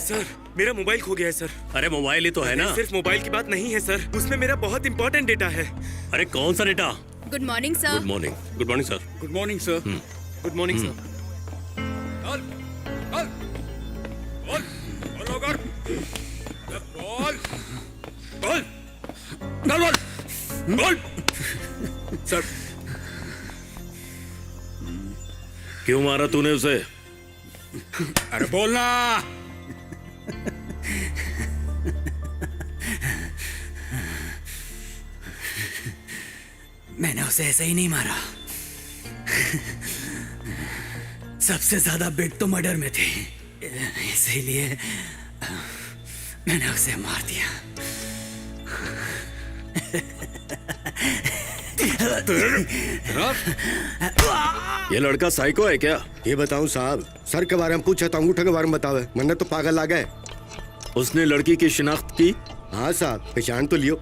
Sir, मेरा mobile खो गया है सर। अरे मोबाइल ही तो है ना। सिर्फ मोबाइल की बात नहीं है सर, उसमें मेरा बहुत इंपॉर्टेंट डेटा है। अरे कौन सा data? Good morning sir. Good morning. Good morning sir. Good morning sir. Good morning sir. Sir क्यों मारा तूने उसे? अरे बोलना। मैंने उसे ऐसे ही नहीं मारा। सबसे ज्यादा बिट तो मर्डर में थी, इसीलिए मैंने उसे मार दिया। ये लड़का साइको है क्या? ये बताऊं साहब, सर के बारे में पूछा तो अंगूठे के बारे में बतावे, वरना तो पागल आ गए। उसने लड़की की शिनाख्त की? हाँ साहब, पहचान तो लियो।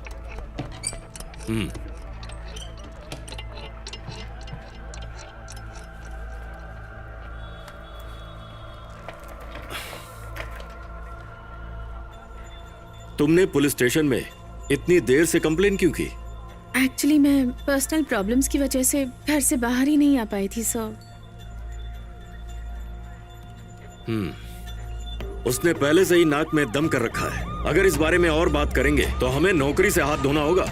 तुमने पुलिस स्टेशन में इतनी देर से कंप्लेन क्यों की? एक्चुअली मैं पर्सनल प्रॉब्लम्स की वजह से घर से बाहर ही नहीं आ पाई थी सर। उसने पहले से ही नाक में दम कर रखा है। अगर इस बारे में और बात करेंगे तो हमें नौकरी से हाथ धोना होगा।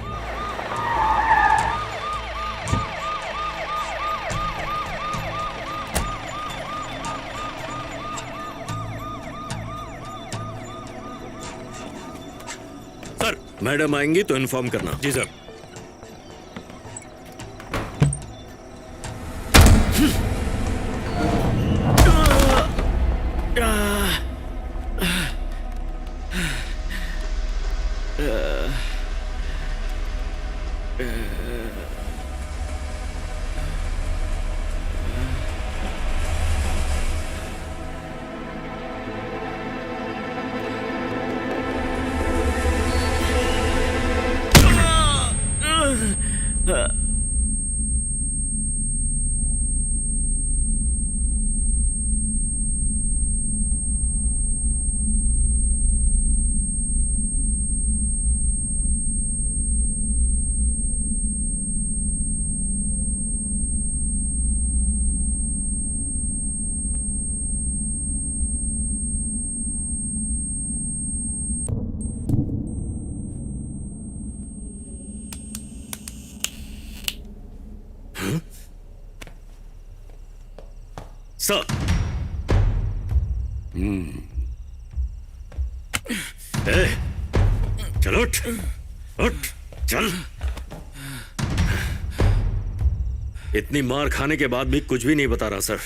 सर, मैडम आएंगी तो इन्फॉर्म करना। जी सर। सर। चल उठ, उठ, चल। इतनी मार खाने के बाद भी कुछ भी नहीं बता रहा सर।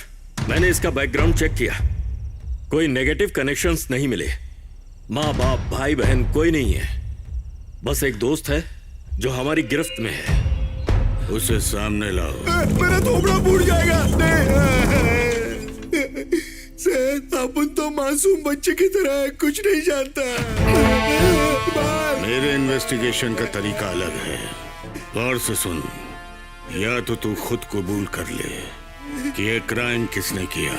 मैंने इसका बैकग्राउंड चेक किया, कोई नेगेटिव कनेक्शंस नहीं मिले। माँ बाप भाई बहन कोई नहीं है, बस एक दोस्त है जो हमारी गिरफ्त में है। उसे सामने लाओ। मेरा थोबड़ा फूट जाएगा। सर, अपन तो मासूम बच्चे की तरह है, कुछ नहीं जानता। मेरे इन्वेस्टिगेशन का तरीका अलग है। गौर से सुन, या तो तू खुद कबूल कर ले कि ये क्राइम किसने किया,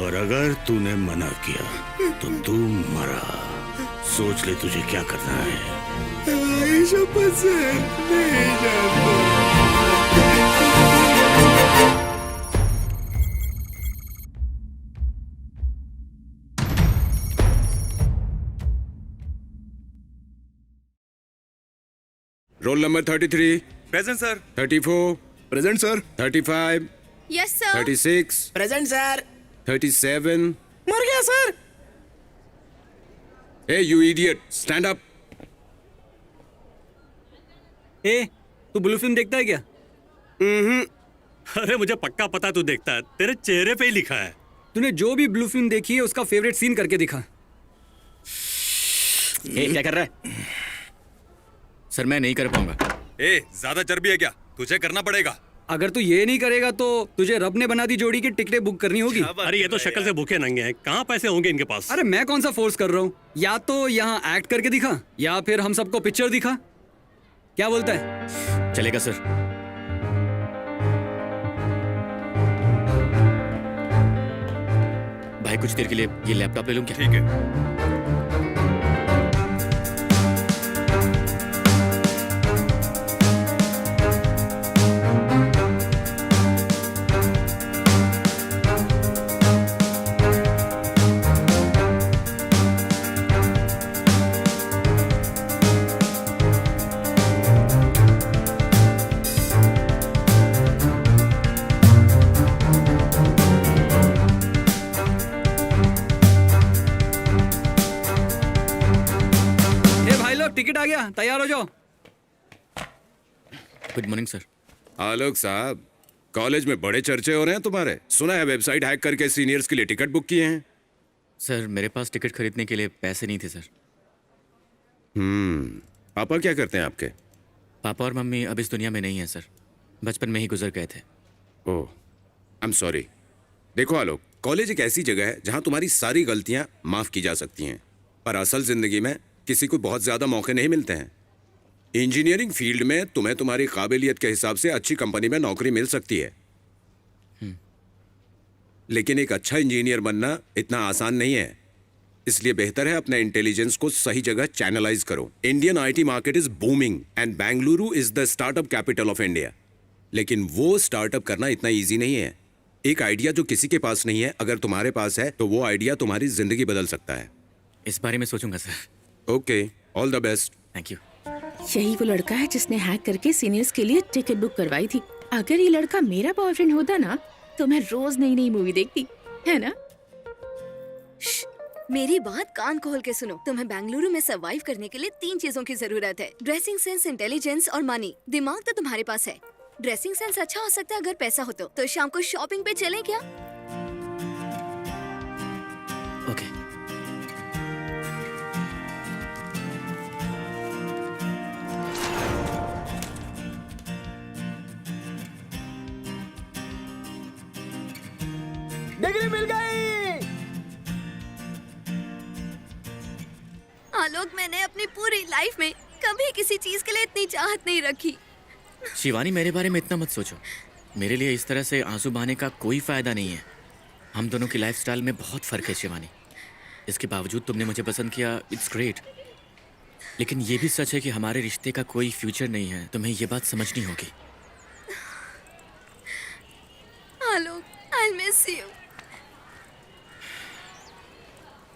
और अगर तूने मना किया तो तू मरा। सोच ले तुझे क्या करना है। नहीं जानता। Roll number 33, present sir. 34, present sir. 35, yes sir. 36, present sir. 37। मर गया sir. Hey, you idiot! Stand up. ए, तू ब्लू फिल्म देखता है क्या? अरे मुझे पक्का पता तू देखता है, तेरे चेहरे पे ही लिखा है। तूने जो भी ब्लू फिल्म देखी है उसका फेवरेट सीन करके दिखा। क्या कर रहा है? सर मैं नहीं कर पाऊंगा। ज्यादा चर्बी है क्या? तुझे करना पड़ेगा। अगर तू ये नहीं करेगा तो तुझे रब ने बना दी जोड़ी की टिकटें बुक करनी होगी। अरे ये तो शक्ल से भूखे नंगे हैं, कहाँ पैसे होंगे इनके पास? अरे मैं कौन सा फोर्स कर रहा हूँ? या तो यहाँ एक्ट करके दिखा, या फिर हम सबको पिक्चर दिखा। क्या बोलता है? चलेगा सर। भाई कुछ देर के लिए ये लैपटॉप ले लूं क्या? ठीक है। ए भाई लोग, टिकट आ गया, तैयार हो जाओ। Good morning sir. आलोक साहब, कॉलेज में बड़े चर्चे हो रहे हैं तुम्हारे। सुना है वेबसाइट हैक करके सीनियर्स के लिए टिकट बुक किए हैं। सर मेरे पास टिकट खरीदने के लिए पैसे नहीं थे सर। पापा क्या करते हैं आपके? पापा और मम्मी अब इस दुनिया में नहीं है सर, बचपन में ही गुजर गए थे। ओह, आई एम सॉरी। देखो आलोक, कॉलेज एक ऐसी जगह है जहां तुम्हारी सारी गलतियां माफ की जा सकती हैं, पर असल जिंदगी में किसी को बहुत ज्यादा मौके नहीं मिलते हैं। इंजीनियरिंग फील्ड में तुम्हें तुम्हारी काबिलियत के हिसाब से अच्छी कंपनी में नौकरी मिल सकती है, लेकिन एक अच्छा इंजीनियर बनना इतना आसान नहीं है। इसलिए बेहतर है अपने इंटेलिजेंस को सही जगह चैनलाइज करो। Indian IT market is booming and Bengaluru is the startup capital of India. लेकिन वो स्टार्टअप करना इतना इजी नहीं है। एक आइडिया जो किसी के पास नहीं है, अगर तुम्हारे पास है तो वो आइडिया तुम्हारी जिंदगी बदल सकता है। इस बारे में सोचूंगा sir. Okay, all the best. Thank you. यही वो लड़का है जिसने हैक करके सीनियर्स के लिए टिकट बुक करवाई थी। अगर ये लड़का मेरा बॉयफ्रेंड होता ना तो मैं रोज नई नई मूवी देखती, है ना? मेरी बात कान खोल के सुनो। तुम्हें बेंगलुरु में सरवाइव करने के लिए 3 चीजों की जरूरत है: ड्रेसिंग सेंस, इंटेलिजेंस और मनी। दिमाग तो तुम्हारे पास है। ड्रेसिंग सेंस अच्छा हो सकता है अगर पैसा हो तो शाम को शॉपिंग पे चलें क्या? ओके। डिग्री मिल गई। आलोक, मैंने अपनी पूरी लाइफ में कभी किसी चीज के लिए इतनी चाहत नहीं रखी। शिवानी मेरे बारे में इतना मत सोचो। मेरे लिए इस तरह से आंसू बहाने का कोई फायदा नहीं है। हम दोनों की लाइफस्टाइल में बहुत फर्क है शिवानी। इसके बावजूद तुमने मुझे पसंद किया, इट्स ग्रेट। लेकिन ये भी सच है कि हमारे रिश्ते का कोई फ्यूचर नहीं है। तुम्हें ये बात समझनी होगी। आलोक, आई मिस यू।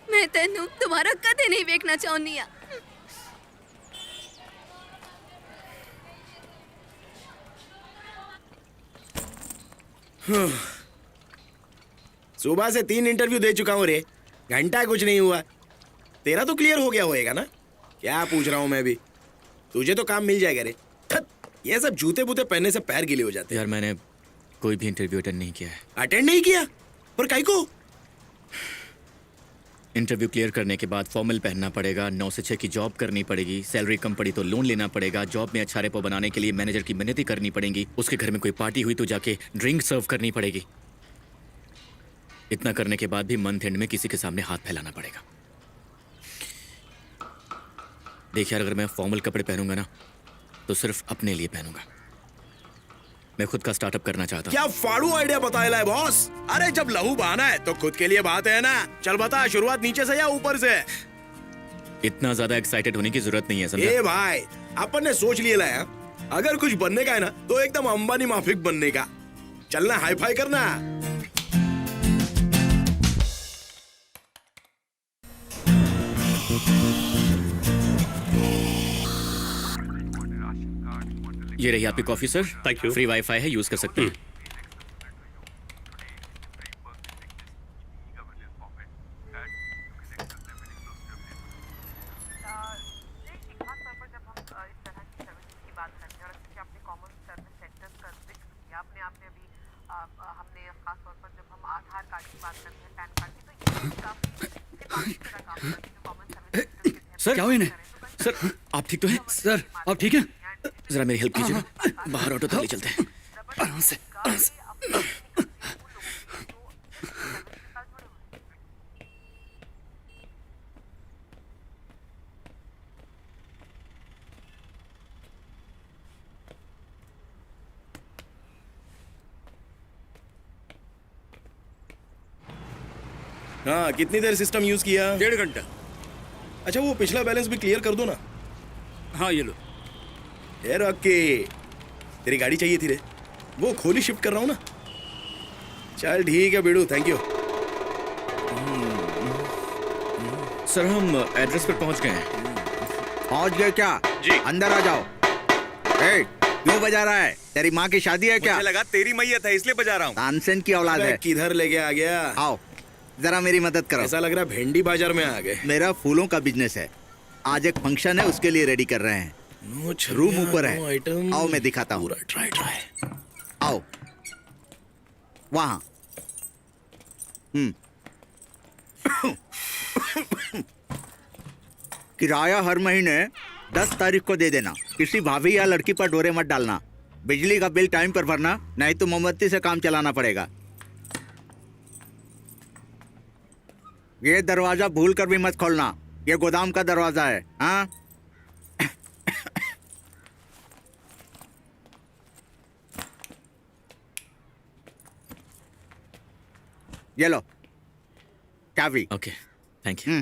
मैं तेनू तुम्हारा कदे नहीं देखना चाहनी आ। सुबह से 3 इंटरव्यू दे चुका हूँ रे, घंटा कुछ नहीं हुआ। तेरा तो क्लियर हो गया होएगा ना? क्या पूछ रहा हूँ मैं भी, तुझे तो काम मिल जाएगा रे। थत, ये सब जूते बूते पहनने से पैर गीले हो जाते हैं। यार मैंने कोई भी इंटरव्यू अटेंड नहीं किया है। अटेंड नहीं किया? पर काहे को? इंटरव्यू क्लियर करने के बाद फॉर्मल पहनना पड़ेगा, 9 से 6 की जॉब करनी पड़ेगी, सैलरी कम पड़ी तो लोन लेना पड़ेगा, जॉब में अच्छा रेपो बनाने के लिए मैनेजर की मिन्नतें करनी पड़ेंगी, उसके घर में कोई पार्टी हुई तो जाके ड्रिंक सर्व करनी पड़ेगी। इतना करने के बाद भी मंथ एंड में किसी के सामने हाथ फैलाना पड़ेगा। देखिए यार, अगर मैं फॉर्मल कपड़े पहनूंगा ना तो सिर्फ अपने लिए पहनूंगा। मैं खुद का स्टार्टअप करना चाहता हूँ। क्या फाड़ू आइडिया बताया है बॉस? अरे जब लहू बहाना है तो खुद के लिए बात है ना। चल बता, शुरुआत नीचे से या ऊपर से? इतना ज्यादा एक्साइटेड होने की जरूरत नहीं है, समझा? ए भाई, अपन ने सोच लिया है, अगर कुछ बनने का है ना तो एकदम अंबानी माफिक बनने का। चलना हाई फाई करना। ये रही आपकी coffee sir. Thank you. Free wifi है, यूज कर सकते हैं। सर क्या हुआ इन्हें? सर आप ठीक तो हैं? सर आप ठीक हैं? जरा मेरी हेल्प कीजिएगा, बाहर ऑटो तक ले चलते हैं। आराम से, आराम से। हाँ, कितनी देर सिस्टम यूज किया? 1.5 घंटा। अच्छा, वो पिछला बैलेंस भी क्लियर कर दो ना। हाँ ये लो। ए रॉकी, तेरी गाड़ी चाहिए थी रे, वो खोली शिफ्ट कर रहा हूँ ना। चल ठीक है बेडू, थैंक यू। सर हम एड्रेस पर पहुंच गए हैं। पहुंच गए क्या? जी। अंदर आ जाओ। ए, क्यों बजा रहा है? तेरी माँ की शादी है क्या? मुझे लगा तेरी मैयत है इसलिए बजा रहा हूँ। तानसेन की औलाद अबे, है। किधर लेके आ गया? आओ जरा मेरी मदद करो। ऐसा लग रहा है भेंडी बाजार में आ गए। मेरा फूलों का बिजनेस है, आज एक फंक्शन है, उसके लिए रेडी कर रहे हैं। रूम ऊपर है, आइटम। आओ मैं दिखाता हूँ। ट्राई। आओ वहाँ। किराया हर महीने 10 तारीख को दे देना। किसी भाभी या लड़की पर डोरे मत डालना। बिजली का बिल टाइम पर भरना, नहीं तो मोमबत्ती से काम चलाना पड़ेगा। ये दरवाजा भूल कर भी मत खोलना, ये गोदाम का दरवाजा है। हाँ, ये लो चाबी। Okay, thank you.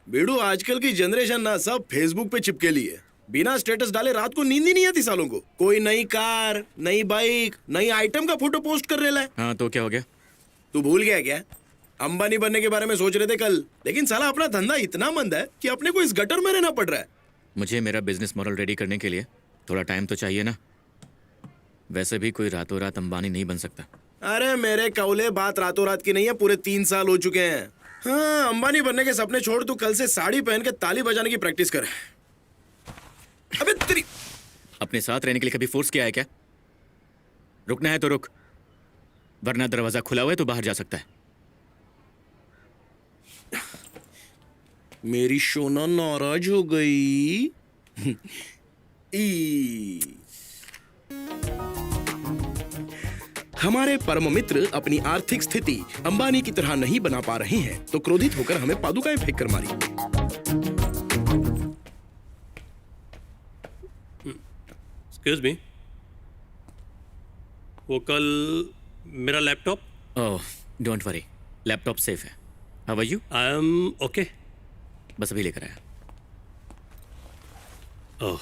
बेडू, आजकल की जनरेशन ना सब फेसबुक पे चिपके ली है। बिना स्टेटस डाले रात को नींद ही नहीं आती सालों को। कोई नई कार, नई बाइक, नई आइटम का फोटो पोस्ट कर रहे है। हाँ तो क्या हो गया? तू भूल गया क्या? अंबानी बनने के बारे में सोच रहे थे कल, लेकिन साला अपना धंधा इतना मंद है कि अपने को इस गटर में रहना पड़ रहा है। मुझे मेरा बिजनेस मॉडल रेडी करने के लिए थोड़ा टाइम तो चाहिए ना। वैसे भी कोई रातों रात अंबानी नहीं बन सकता। अरे मेरे कौले, बात रातों रात की नहीं है, पूरे 3 साल हो चुके हैं। हाँ, अंबानी बनने के सपने छोड़, तू कल से साड़ी पहन के ताली बजाने की प्रैक्टिस कर। अबे तेरी, अपने साथ रहने के लिए कभी फोर्स किया है क्या? रुकना है तो रुक, वरना दरवाजा खुला हुआ है तो बाहर जा सकता है। मेरी शोना नाराज हो गई। हमारे परम मित्र अपनी आर्थिक स्थिति अंबानी की तरह नहीं बना पा रहे हैं, तो क्रोधित होकर हमें पादुकाएं फेंक कर मारी। एक्सक्यूज मी, वो कल मेरा laptop. Oh don't worry, laptop safe है। How are you? I am okay. बस अभी लेकर आया। ओह,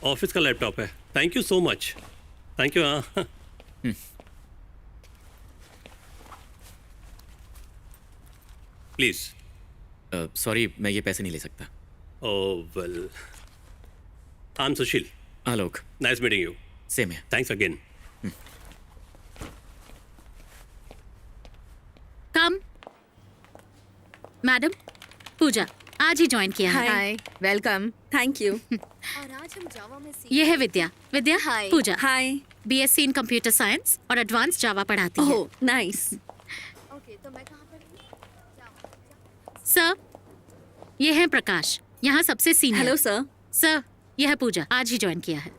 ऑफिस का लैपटॉप है। Thank you so much. Thank you. हाँ प्लीज। सॉरी, मैं ये पैसे नहीं ले सकता। Oh well, I am Sushil. Alok, nice meeting you. Same है। Thanks again. Come madam, Pooja आज ही ज्वाइन किया है। Hi, welcome. Thank you. और आज हम जावा में ये है विद्या। विद्या, हाय। पूजा हाय। बीएससी इन कंप्यूटर साइंस और एडवांस जावा पढ़ाती है। Oh nice. ओके, तो मैं कहाँ पर? सर, ये है प्रकाश, यहाँ सबसे सीनियर। Hello sir. सर, यह है पूजा, आज ही ज्वाइन किया है।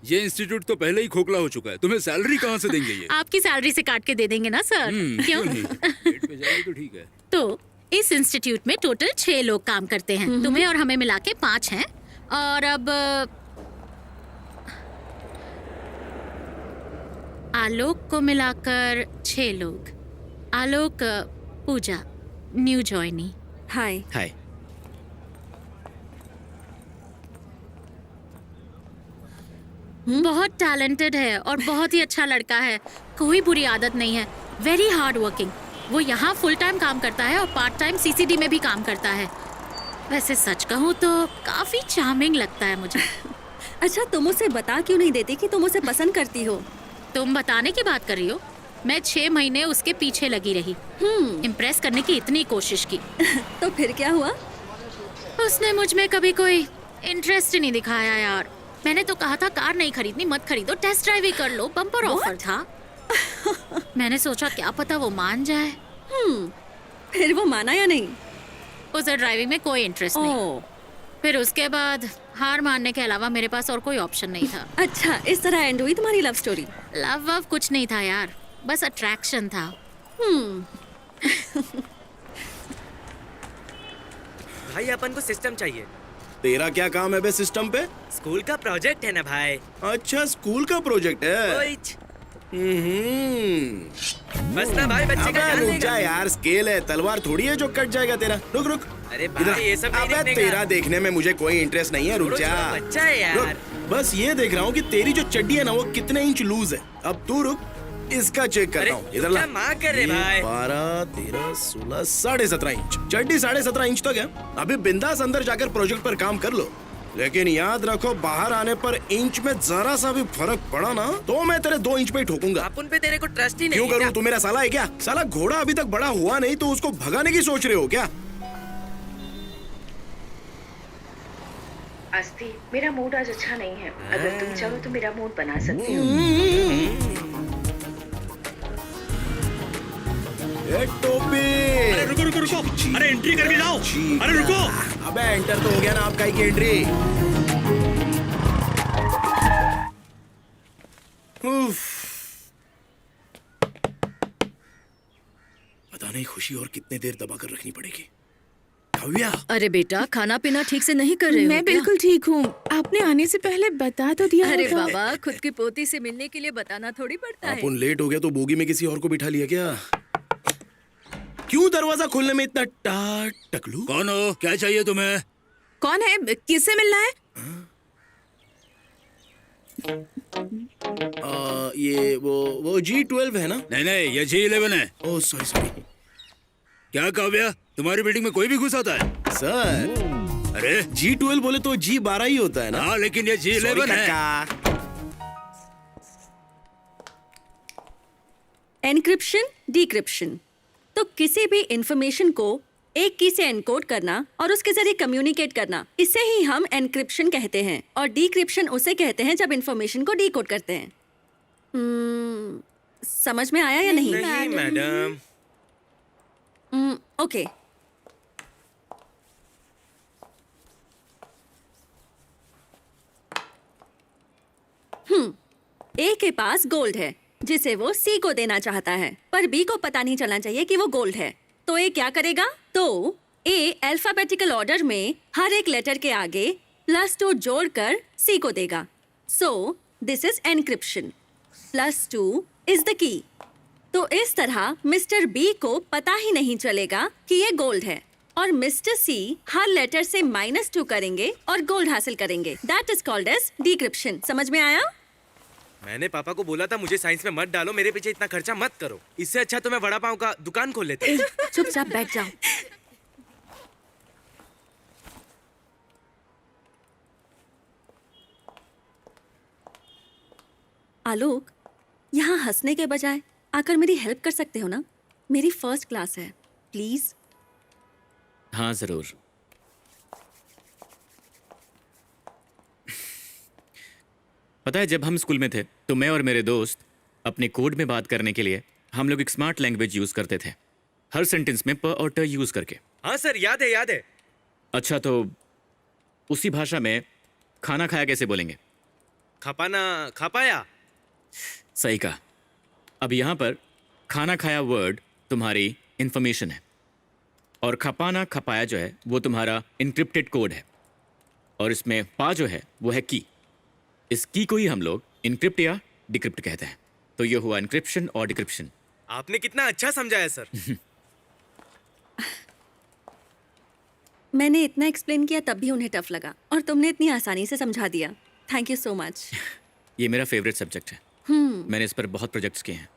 ये इंस्टीट्यूट तो पहले ही खोखला हो चुका है, तुम्हें सैलरी कहाँ से देंगे ये? आपकी सैलरी से काट के दे देंगे ना सर। क्यों? पेट पे जाएगी तो ठीक है। तो इस इंस्टीट्यूट में टोटल 6 लोग काम करते हैं। तुम्हें और हमें मिला के 5 हैं। और अब आलोक को मिलाकर 6 लोग। आलोक, पूजा न्यू ज्वाइनी। हाय। हाय। बहुत टैलेंटेड है और बहुत ही अच्छा लड़का है। कोई बुरी आदत नहीं है। Very hard working. वो यहाँ फुल टाइम काम करता है और पार्ट टाइम सीसीडी में भी काम करता है। वैसे सच कहूँ तो काफी चार्मिंग लगता है मुझे। अच्छा, तुम उसे बता क्यों नहीं देती कि तुम उसे पसंद करती हो? तुम बताने की बात कर रही हो? मैं 6 महीने उसके पीछे लगी रही। इम्प्रेस करने की इतनी कोशिश की। तो फिर क्या हुआ? उसने मुझ में कभी कोई इंटरेस्ट नहीं दिखाया यार। मैंने तो कहा था कार नहीं खरीदनी, मत खरीदो, टेस्ट ड्राइव ही कर लो, बम्पर ऑफर था। मैंने सोचा क्या पता वो मान जाए। फिर वो माना या नहीं? उसे ड्राइविंग में कोई इंटरेस्ट नहीं। फिर उसके बाद हार मानने के अलावा मेरे पास और कोई ऑप्शन नहीं था। अच्छा, इस तरह एंड हुई तुम्हारी लव स्टोरी? लव वव कुछ नहीं था यार, बस अट्रैक्शन था। भैया अपन को सिस्टम चाहिए। तेरा क्या काम है बे सिस्टम पे? स्कूल का प्रोजेक्ट है ना भाई। अच्छा स्कूल का प्रोजेक्ट है। ओइच। बस ना भाई, बच्चे का ध्यान देगा यार। स्केल है, तलवार थोड़ी है जो कट जाएगा तेरा। रुक रुक। अरे भाई ये सब नहीं अबे देखने का। तेरा देखने में मुझे कोई इंटरेस्ट नहीं है, रुक जा। बच्चा है यार। रुक, बस ये देख रहा हूँ कि तेरी जो चड्डी है ना वो कितने इंच लूज है। अब तू रुक, इसका चेक करता हूँ। इधर ला। माँ कर रहे भाई। 12, 13, 16, 17.5 इंच। चड्डी 17.5 इंच तक है। अभी बिंदास अंदर जाकर प्रोजेक्ट पर काम कर लो, लेकिन याद रखो बाहर आने पर इंच में जरा सा भी फर्क पड़ा ना तो मैं तेरे 2 इंच पे ही ठोकूंगा। अपन पे तेरे को ट्रस्ट ही नहीं। क्यों करूँ? तू मेरा साला है क्या? साला घोड़ा अभी तक बड़ा हुआ नहीं तो उसको भगाने की सोच रहे हो क्या? आस्ती, मेरा मूड आज अच्छा नहीं है। अगर तुम चाहो तो मेरा मूड बना सकती हो। टोपी। अरे रुको रुको रुको, अरे एंट्री करके जाओ। अरे रुको। अबे एंटर तो हो गया ना आपका ही की एंट्री। पता नहीं खुशी और कितने देर दबा कर रखनी पड़ेगी। काव्या। अरे बेटा, खाना पीना ठीक से नहीं कर रहे हो मैं बिल्कुल ठीक हूँ। आपने आने से पहले बता तो दिया अरे होगा। बाबा, खुद की पोती से मिलने के लिए बताना थोड़ी पड़ता है। अपन लेट हो गया तो बोगी में किसी और को बिठा लिया क्या? क्यों दरवाजा खोलने में इतना टकलू? कौन हो? क्या चाहिए तुम्हें? कौन है? किससे मिलना है? ये वो G12 है ना? नहीं नहीं, ये G11 है। Oh sorry sorry. क्या काव्या, तुम्हारी बिल्डिंग में कोई भी घुस आता है? सर अरे G12 बोले तो G12 ही होता है ना? हाँ, लेकिन ये G11 है। Encryption, decryption. तो किसी भी इंफॉर्मेशन को एक की से एनकोड करना और उसके जरिए कम्युनिकेट करना, इसे ही हम एनक्रिप्शन कहते हैं। और डिक्रिप्शन उसे कहते हैं जब इंफॉर्मेशन को डिकोड करते हैं। समझ में आया या नहीं? नहीं मैडम। ओके। ए के पास गोल्ड है जिसे वो सी को देना चाहता है, पर बी को पता नहीं चलना चाहिए कि वो गोल्ड है। तो ए क्या करेगा? तो ए अल्फाबेटिकल ऑर्डर में हर एक लेटर के आगे +2 जोड़कर सी को देगा। So this is encryption. +2 is the key. तो इस तरह मिस्टर बी को पता ही नहीं चलेगा कि ये गोल्ड है, और मिस्टर सी हर लेटर से -2 करेंगे और गोल्ड हासिल करेंगे। That is called as decryption. समझ में आया? मैंने पापा को बोला था मुझे साइंस में मत डालो, मेरे पीछे इतना खर्चा मत करो। इससे अच्छा तो मैं वड़ा पाव का दुकान खोल लेता। चुपचाप बैठ जाओ। आलोक, यहाँ हंसने के बजाय आकर मेरी हेल्प कर सकते हो ना? मेरी फर्स्ट क्लास है, प्लीज। हाँ जरूर। पता है, जब हम स्कूल में थे तो मैं और मेरे दोस्त अपने कोड में बात करने के लिए हम लोग एक स्मार्ट लैंग्वेज यूज करते थे, हर सेंटेंस में प और ट यूज करके। हाँ सर, याद है याद है। अच्छा, तो उसी भाषा में खाना खाया कैसे बोलेंगे? खपाना खपाया। सही कहा। अब यहाँ पर खाना खाया वर्ड तुम्हारी इंफॉर्मेशन है और खपाना खपाया जो है वो तुम्हारा इनक्रिप्टेड कोड है, और इसमें पा जो है वो है की। इस की को ही हम लोग इनक्रिप्ट या डिक्रिप्ट कहते हैं। तो ये हुआ इनक्रिप्शन और डिक्रिप्शन। आपने कितना अच्छा समझाया सर। मैंने इतना एक्सप्लेन किया तब भी उन्हें टफ लगा, और तुमने इतनी आसानी से समझा दिया। Thank you so much. ये मेरा फेवरेट सब्जेक्ट है। मैंने इस पर बहुत प्रोजेक्ट्स किए हैं।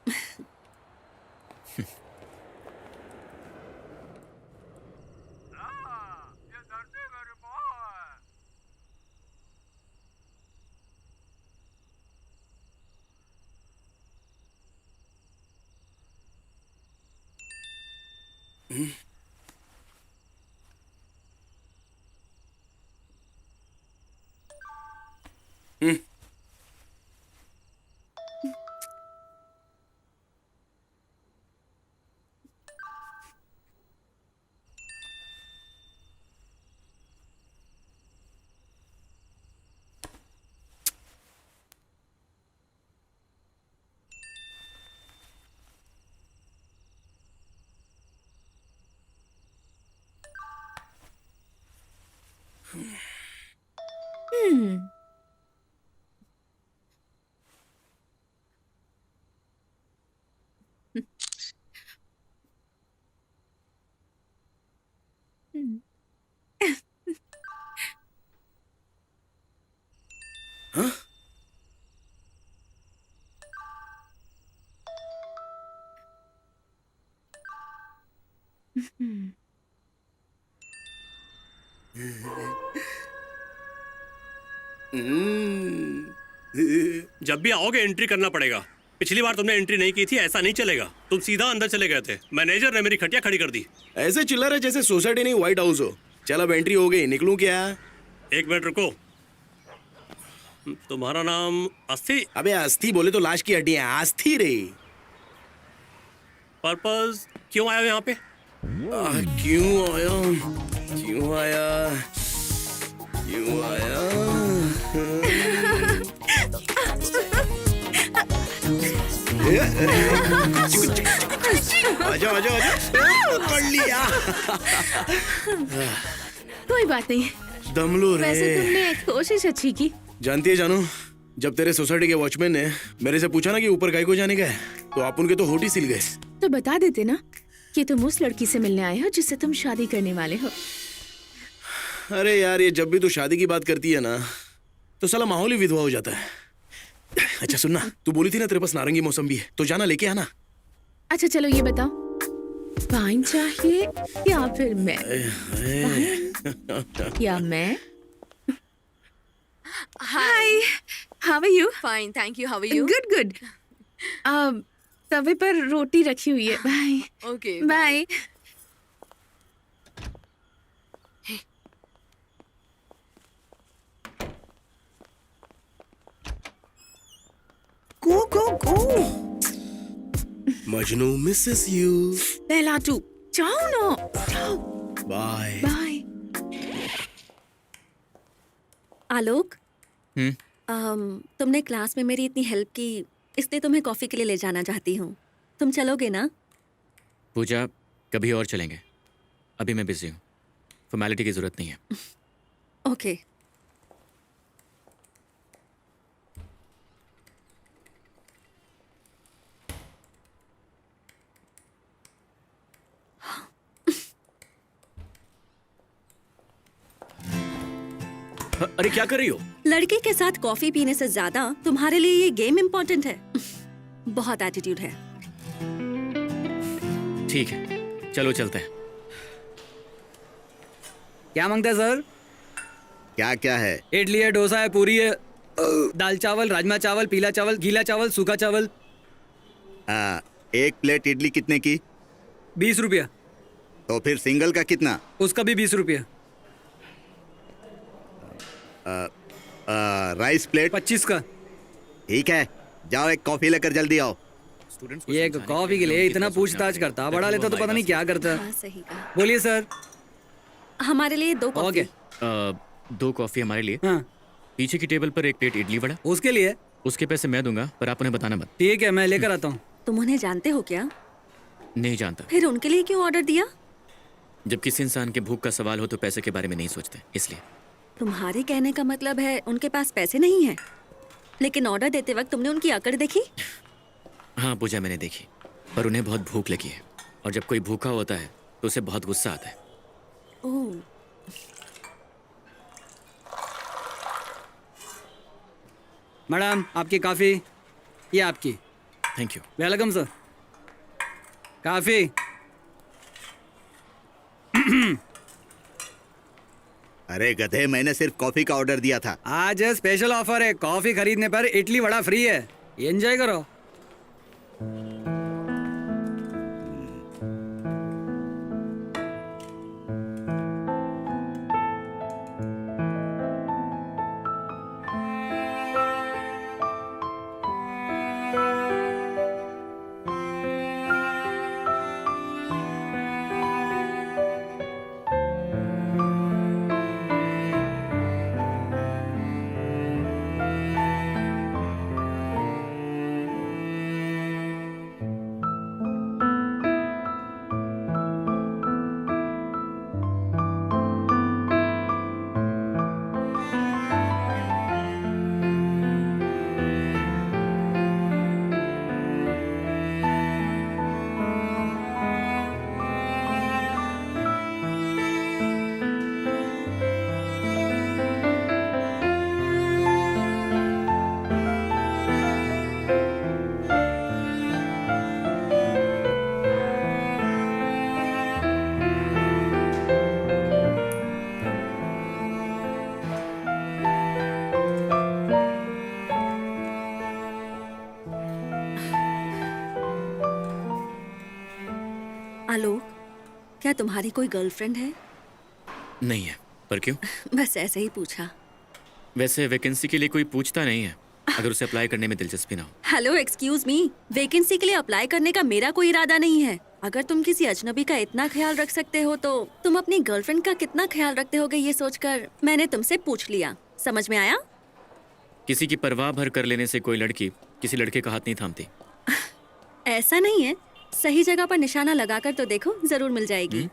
जब भी आओगे एंट्री करना पड़ेगा। पिछली बार तुमने एंट्री नहीं की थी, ऐसा नहीं चलेगा। तुम सीधा अंदर चले गए थे, मैनेजर ने मेरी खटिया खड़ी कर दी। ऐसे चिल्ला रहे जैसे सोसाइटी नहीं व्हाइट हाउस हो। चल अब एंट्री हो गई, निकलूं क्या? एक मिनट रुको। तुम्हारा नाम अस्थि? अबे अस्थि बोले तो लाश की हड्डियां, अस्थि रे। पर्पस क्यों आए हो यहाँ पे? क्यों आया? क्यों आया? क्यों आया? आजा आजा आजा, पकड़ लिया। कोई बात नहीं, दमलो रे। वैसे तुमने कोशिश अच्छी की। जानती है जानू, जब तेरे सोसाइटी के वॉचमैन ने मेरे से पूछा ना कि ऊपर गाय को जाने का है, तो आप उनके तो होठ ही सिल गए। तो बता देते ना कि तुम उस लड़की से मिलने आए हो जिससे तुम शादी करने वाले हो। अरे यार, ये जब भी तू शादी की बात करती है ना, तो साला माहौल ही विधवा हो जाता है। अच्छा सुनना, तू बोली थी ना तेरे पास नारंगी मौसम्बी है, तो जाना लेके आना। अच्छा चलो ये बताओ, वाइन चाहिए या फिर मैं? या मैं? Hi, how are you? Fine, thank you. How are you? Good good. तवे पर रोटी रखी हुई है। Bye. Okay, bye. Go go go। Majnu misses you. पहला तू जाओ ना, जाओ। Bye bye. आलोक, हम्म। तुमने क्लास में मेरी इतनी हेल्प की, इसलिए तुम्हें कॉफी के लिए ले जाना चाहती हूँ। तुम चलोगे ना? पूजा, कभी और चलेंगे, अभी मैं बिजी हूँ, फॉर्मेलिटी की जरूरत नहीं है। ओके। अरे क्या कर रही हो? लड़के के साथ कॉफी पीने से ज्यादा तुम्हारे लिए ये गेम इम्पोर्टेंट है। बहुत एटीट्यूड है। ठीक है, चलो चलते हैं। क्या मांगता है सर? क्या क्या है? इडली है, डोसा है, पूरी है, दाल चावल, राजमा चावल, पीला चावल, गीला चावल, सूखा चावल। एक प्लेट इडली कितने की? 20 रुपया। तो फिर सिंगल का कितना? उसका भी 20 रुपया। राइस प्लेट 25 का। ठीक है, जाओ एक कॉफी लेकर जल्दी आओ। ये कॉफी के लिए इतना पूछताछ करता, बड़ा लेता तो पता नहीं क्या करता। हाँ, सही कहा। बोलिए सर। हमारे लिए 2 कॉफी। ओके। 2 कॉफी हमारे लिए। हाँ। पीछे की टेबल पर एक प्लेट इडली वड़ा। उसके लिए? उसके पैसे मैं दूंगा, पर आप उन्हें बताना मत। ठीक है, मैं लेकर आता हूँ। तुम उन्हें जानते हो क्या? नहीं जानता। फिर उनके लिए क्यों ऑर्डर दिया? जब किसी इंसान के भूख का सवाल हो तो पैसे के बारे में नहीं सोचते, इसलिए। तुम्हारे कहने का मतलब है उनके पास पैसे नहीं है, लेकिन ऑर्डर देते वक्त तुमने उनकी अकड़ देखी? हाँ पूजा, मैंने देखी, पर उन्हें बहुत भूख लगी है, और जब कोई भूखा होता है तो उसे बहुत गुस्सा आता है। ओह। मैडम, आपकी कॉफी। ये आपकी। Thank you. Welcome sir. Coffee. अरे गधे, मैंने सिर्फ कॉफी का ऑर्डर दिया था। आज स्पेशल ऑफर है, कॉफी खरीदने पर इडली वड़ा फ्री है। एंजॉय करो। क्या तुम्हारी कोई गर्लफ्रेंड है? नहीं है। पर क्यों? बस ऐसे ही पूछा। वैसे वैकेंसी के लिए कोई पूछता नहीं है अगर उसे अप्लाई करने में दिलचस्पी ना हो। हेलो एक्सक्यूज मी, वैकेंसी के लिए अप्लाई करने का मेरा कोई इरादा नहीं है। अगर तुम किसी अजनबी का इतना ख्याल रख सकते हो तो तुम अपनी गर्लफ्रेंड का कितना ख्याल रखते होगे ये सोचकर मैंने तुमसे पूछ लिया। समझ में आया? किसी की परवाह भर कर लेने से कोई लड़की किसी लड़के का हाथ नहीं थामती। ऐसा नहीं है, सही जगह पर निशाना लगाकर तो देखो, जरूर मिल जाएगी।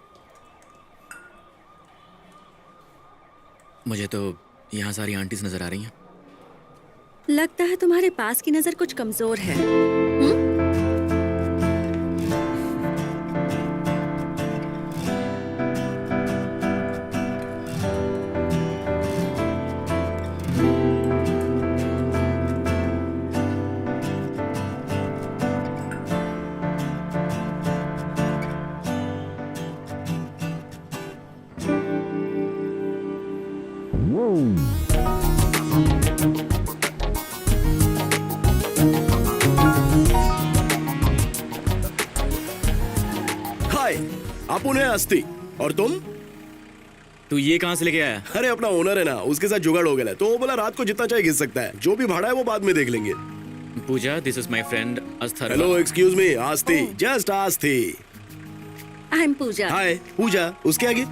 मुझे तो यहाँ सारी आंटीज नजर आ रही हैं। लगता है तुम्हारे पास की नजर कुछ कमजोर है। हाय, अपुन है अस्ति। और तुम? तू ये कहाँ से लेके आया? अरे अपना ओनर है ना, उसके साथ जुगाड़ हो गया है, तो वो बोला रात को जितना चाहे घिस सकता है, जो भी भाड़ा है वो बाद में देख लेंगे। Pooja, this is my friend Asthar. Hello, excuse me, Aasti, just Aasti. I am Pooja. Hi, Pooja. उसके आगे?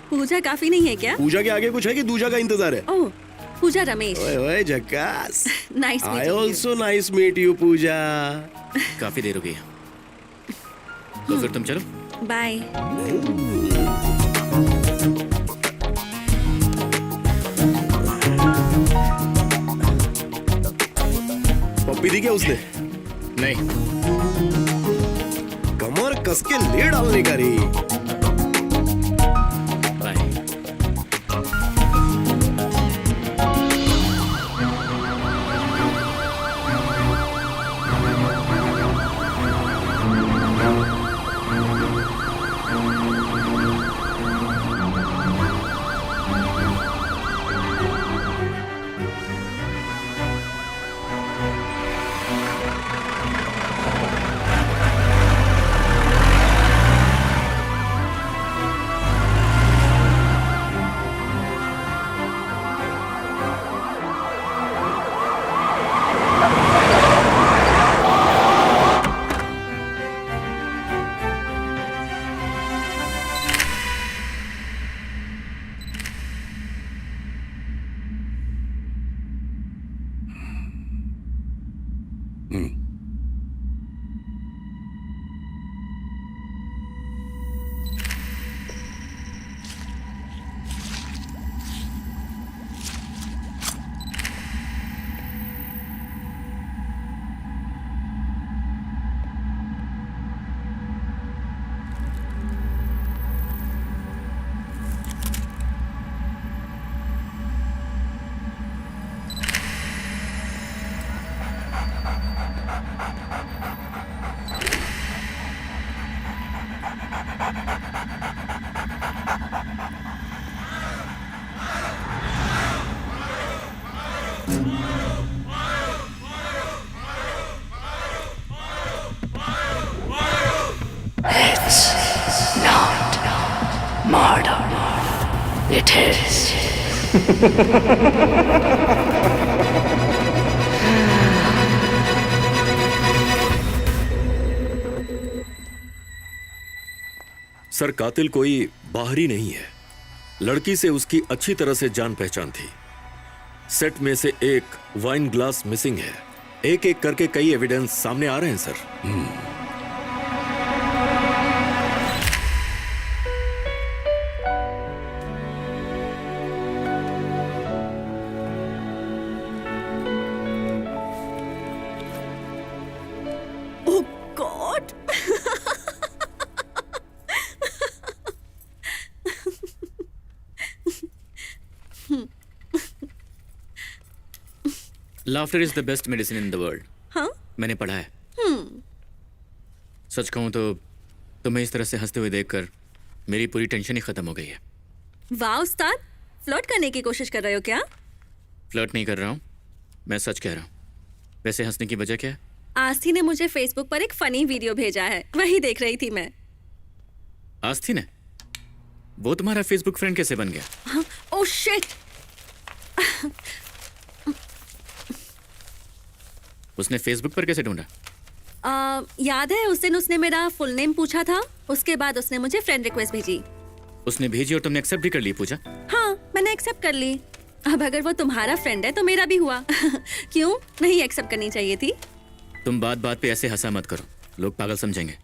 पूजा काफी नहीं है क्या? पूजा के आगे कुछ है कि दूजा का इंतजार है? ओह, पूजा रमेश। ओए ओए झक्कास। Nice I meeting you. Also nice meet you Pooja. काफी देर हो गई है, तो फिर तुम चलो। बाय। पप्पी दी क्या उसने? नहीं। कमर कस के ले डालने का रे। बाय। It is. सर, कातिल कोई बाहरी नहीं है। लड़की से उसकी अच्छी तरह से जान पहचान थी। सेट में से एक वाइन ग्लास मिसिंग है। एक एक करके कई एविडेंस सामने आ रहे हैं sir. Oh God! Laughter is the best medicine in the world. हाँ? मैंने पढ़ा है। सच कहूं तो तुम्हें इस तरह से हंसते हुए देखकर मेरी पूरी टेंशन ही खत्म हो गई है। वाह उस्ताद, फ्लर्ट करने की कोशिश कर रहे हो क्या? फ्लर्ट नहीं कर रहा हूं, मैं सच कह रहा हूं। वैसे हंसने की वजह क्या है? आस्थी ने मुझे फेसबुक पर एक फनी वीडियो भेजा है, वही देख रही थी मैं। आस्तीन है? वो तुम्हारा फेसबुक फ्रेंड कैसे बन गया? Oh shit. उसने फेसबुक पर कैसे ढूंढा? याद है उस दिन उसने मेरा फुल नेम पूछा था, उसके बाद उसने मुझे फ्रेंड रिक्वेस्ट भेजी। उसने भेजी और तुमने एक्सेप्ट भी कर ली? पूछा? हाँ, मैंने एक्सेप्ट कर ली। अब अगर वो तुम्हारा फ्रेंड है तो मेरा भी हुआ। क्यों नहीं एक्सेप्ट करनी चाहिए थी? तुम बात बात पे ऐसे हंसा मत करो, लोग पागल समझेंगे।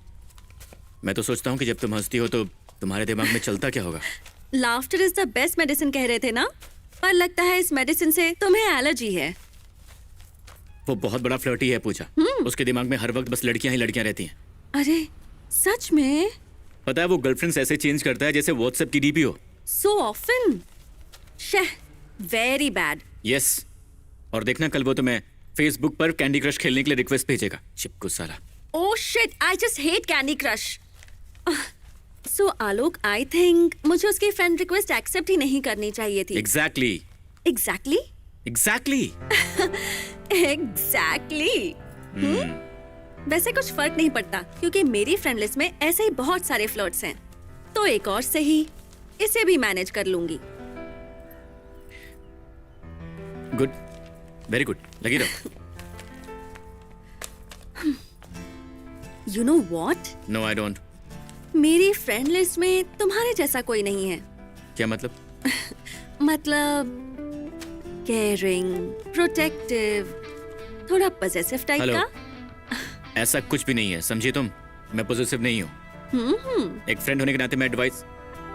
मैं तो सोचता हूँ कि जब तुम हंसती हो तो तुम्हारे दिमाग में चलता क्या होगा? Laughter is the best medicine कह रहे थे ना, पर लगता है इस मेडिसिन से तुम्हें एलर्जी है। वो बहुत बड़ा फ्लर्टी है पूजा। उसके दिमाग में हर वक्त बस लड़कियां ही लड़कियां रहती हैं। अरे सच में? पता है वो गर्लफ्रेंड्स ऐसे चेंज करता है जैसे व्हाट्सएप की डीपी हो। So often. Very bad. Yes. और देखना कल वो तुम्हें फेसबुक पर कैंडी क्रश खेलने के लिए रिक्वेस्ट भेजेगा। चिपकू साला। Oh shit, I just hate candy crush. So Alok, I think मुझे उसकी फ्रेंड रिक्वेस्ट एक्सेप्ट ही नहीं करनी चाहिए थी। एग्जैक्टली। एग्जैक्टली? एग्जैक्टली। एग्जैक्टली। वैसे कुछ फर्क नहीं पड़ता क्योंकि मेरी फ्रेंड लिस्ट में ऐसे ही बहुत सारे फ्लर्ट्स हैं, तो एक और से ही इसे भी मैनेज कर लूंगी। गुड, वेरी गुड, लगी रहो। You know what? No I don't. मेरी फ्रेंड लिस्ट में तुम्हारे जैसा कोई नहीं है। क्या मतलब? मतलब केयरिंग, प्रोटेक्टिव, थोड़ा पॉसेसिव टाइप Hello. का। ऐसा कुछ भी नहीं है, समझी तुम? मैं पॉजिटिव नहीं हूँ। एक फ्रेंड होने के नाते मैं एडवाइस,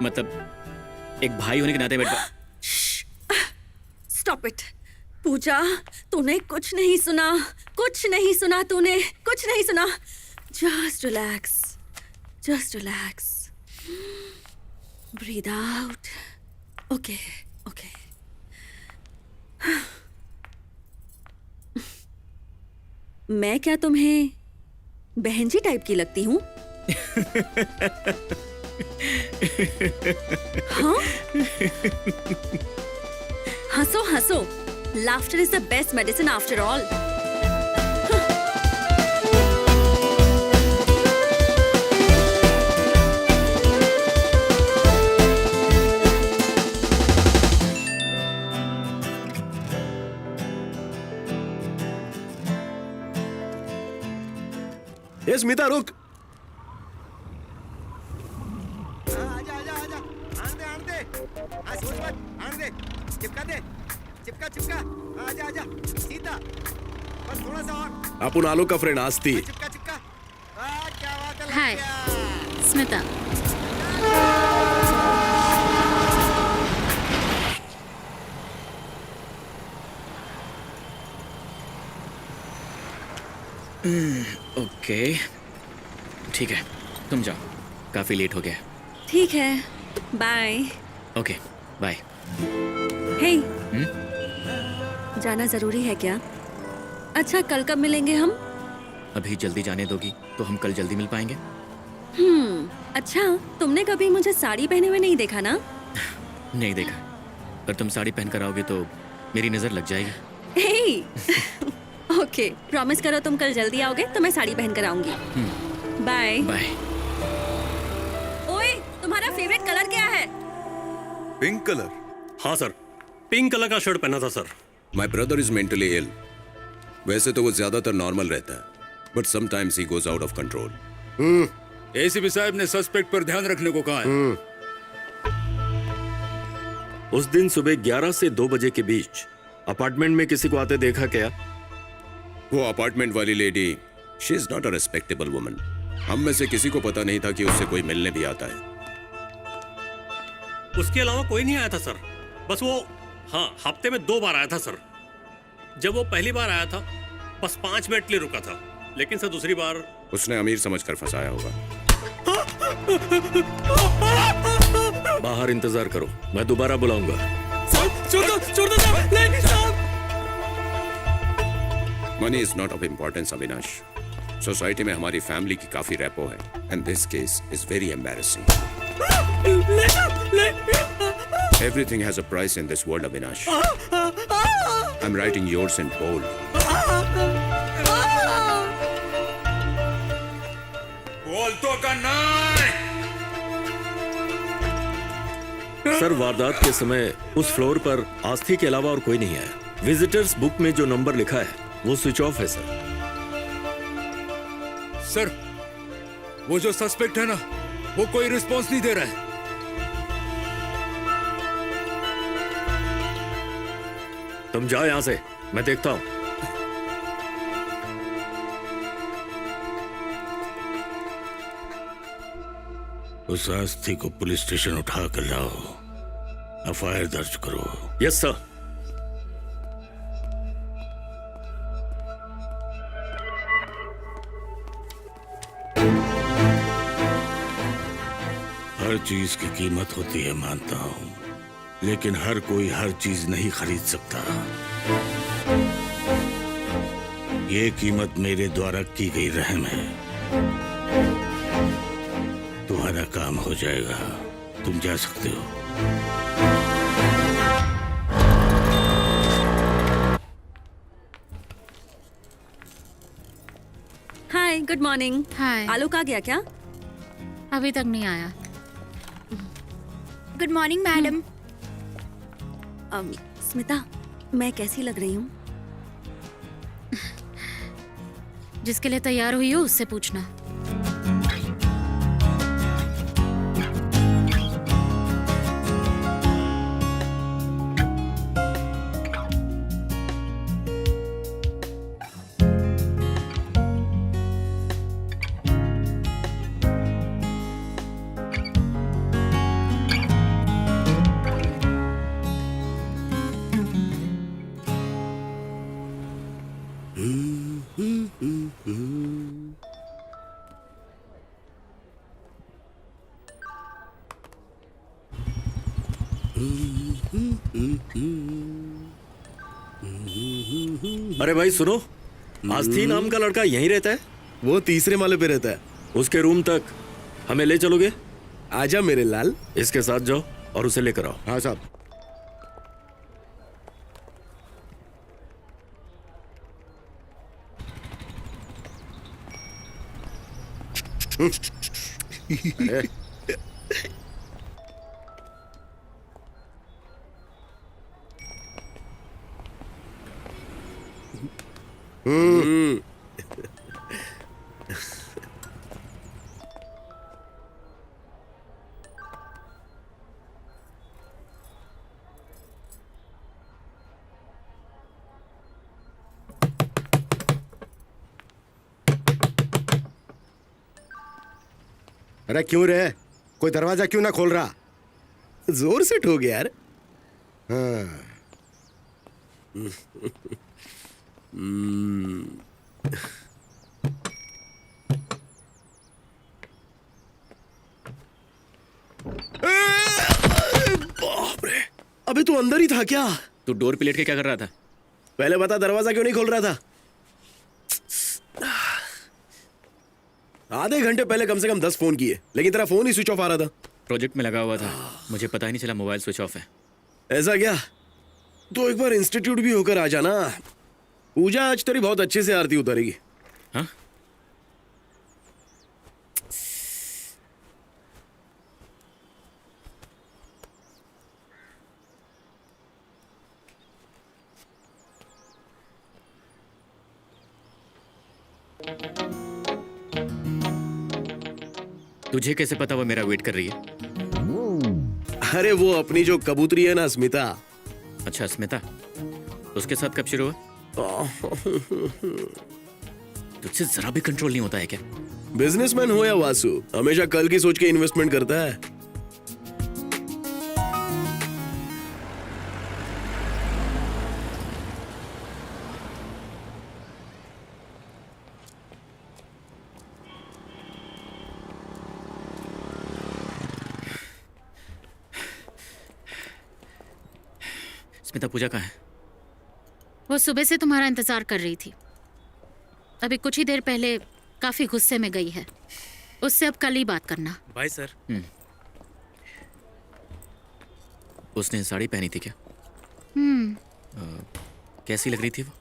मतलब एक भाई होने के नाते मैं स्टॉप इट पूजा, तूने कुछ नहीं सुना, कुछ नहीं सुना, तूने कुछ नहीं सुना। Just relax, just relax, breathe out. Okay okay. मैं क्या तुम्हें बहन जी टाइप की लगती हूँ? हाँ? हंसो हंसो, laughter is the best medicine after all. ये स्मिता रुक। आजा आजा आजा, आन दे सोच मत, आन दे, चिपका दे, चिपका चिपका, आजा आजा, सीधा, बस थोड़ा सा और। अपन आलोक का फ्रेंड आस्ती। चिपका चिपका, क्या बात है। हाय स्मिता। ओके ठीक है, तुम जाओ, काफी लेट हो गया। ठीक है, बाय। Okay bye. हे, जाना जरूरी है क्या? अच्छा, कल कब मिलेंगे हम? अभी जल्दी जाने दोगी तो हम कल जल्दी मिल पाएंगे। अच्छा, तुमने कभी मुझे साड़ी पहने हुए नहीं देखा ना? नहीं देखा, पर तुम साड़ी पहन कर आओगे तो मेरी नजर लग जाएगी। हे ओके, प्रॉमिस करो तुम कल जल्दी आओगे तो मैं साड़ी पहन कर आऊंगी। Bye bye. ओए, तुम्हारा फेवरेट कलर क्या है? Pink colour. हाँ सर, पिंक कलर का शर्ट पहना था sir. My brother is mentally ill. वैसे तो वो ज्यादातर नॉर्मल रहता है, but sometimes he goes out of control. ACP साहब ने सस्पेक्ट पर ध्यान रखने को कहा है। उस दिन सुबह 11 से 2 बजे के बीच अपार्टमेंट में किसी को आते देखा क्या? वो अपार्टमेंट वाली lady, she is not a respectable woman. हम में से किसी को पता नहीं था कि उससे कोई मिलने भी आता है। उसके अलावा कोई नहीं आया था सर, बस वो हाँ हफ्ते में 2 बार आया था सर। जब वो पहली बार आया था बस 5 मिनट के लिए रुका था, लेकिन सर दूसरी बार उसने अमीर समझकर फंसाया होगा। बाहर इंतजार करो, मैं दोबारा बुलाऊंगा। Money is not of importance Avinash. Society में हमारी फैमिली की काफी रैपो है, and this case is very embarrassing. Everything has a price in this world Avinash. I am writing yours in bold. बोल तो करना। सर वारदात के समय उस फ्लोर पर आस्थी के अलावा और कोई नहीं है। विजिटर्स बुक में जो नंबर लिखा है वो स्विच ऑफ है सर। सर, वो जो सस्पेक्ट है ना, वो कोई रिस्पॉन्स नहीं दे रहा है। तुम जाओ यहां से, मैं देखता हूं। उस आस्थी को पुलिस स्टेशन उठा कर लाओ, एफआईआर दर्ज करो। Yes sir. हर चीज की कीमत होती है मानता हूं, लेकिन हर कोई हर चीज नहीं खरीद सकता। ये कीमत मेरे द्वारा की गई रहम है। तुम्हारा काम हो जाएगा, तुम जा सकते हो। हाय, गुड मॉर्निंग। हाय। आलोक आ गया क्या? अभी तक नहीं आया। Good morning madam. स्मिता, मैं कैसी लग रही हूँ? जिसके लिए तैयार हुई हो उससे पूछना। अरे भाई सुनो, आस्थी नाम का लड़का यहीं रहता है? वो तीसरे माले पे रहता है। उसके रूम तक हमें ले चलोगे? आजा मेरे लाल। इसके साथ जाओ और उसे लेकर आओ। हाँ साहब। अरे अरे क्यों रे, कोई दरवाजा क्यों ना खोल रहा? जोर से ठोक यार। हाँ। बाप रे, अबे तू अंदर ही था क्या? तू डोर पे लेट के क्या कर रहा था? पहले बता, दरवाजा क्यों नहीं खोल रहा था? आधे घंटे पहले कम से कम 10 फोन किए, लेकिन तेरा फोन ही स्विच ऑफ आ रहा था। प्रोजेक्ट में लगा हुआ था, मुझे पता ही नहीं चला मोबाइल स्विच ऑफ है। ऐसा क्या? तो एक बार इंस्टीट्यूट भी होकर आ जाना। पूजा आज तेरी बहुत अच्छे से आरती उतारेगी। हाँ? तुझे कैसे पता वो मेरा वेट कर रही है? अरे वो अपनी जो कबूतरी है ना, स्मिता। अच्छा स्मिता, उसके साथ कब शुरू हुआ? तुझसे जरा भी कंट्रोल नहीं होता है क्या? बिजनेसमैन हो या वासु, हमेशा कल की सोच के इन्वेस्टमेंट करता है। स्मिता, पूजा कहाँ है? वो सुबह से तुम्हारा इंतजार कर रही थी। अभी कुछ ही देर पहले काफी गुस्से में गई है। उससे अब कल ही बात करना। Bye sir. उसने साड़ी पहनी थी क्या? कैसी लग रही थी वो?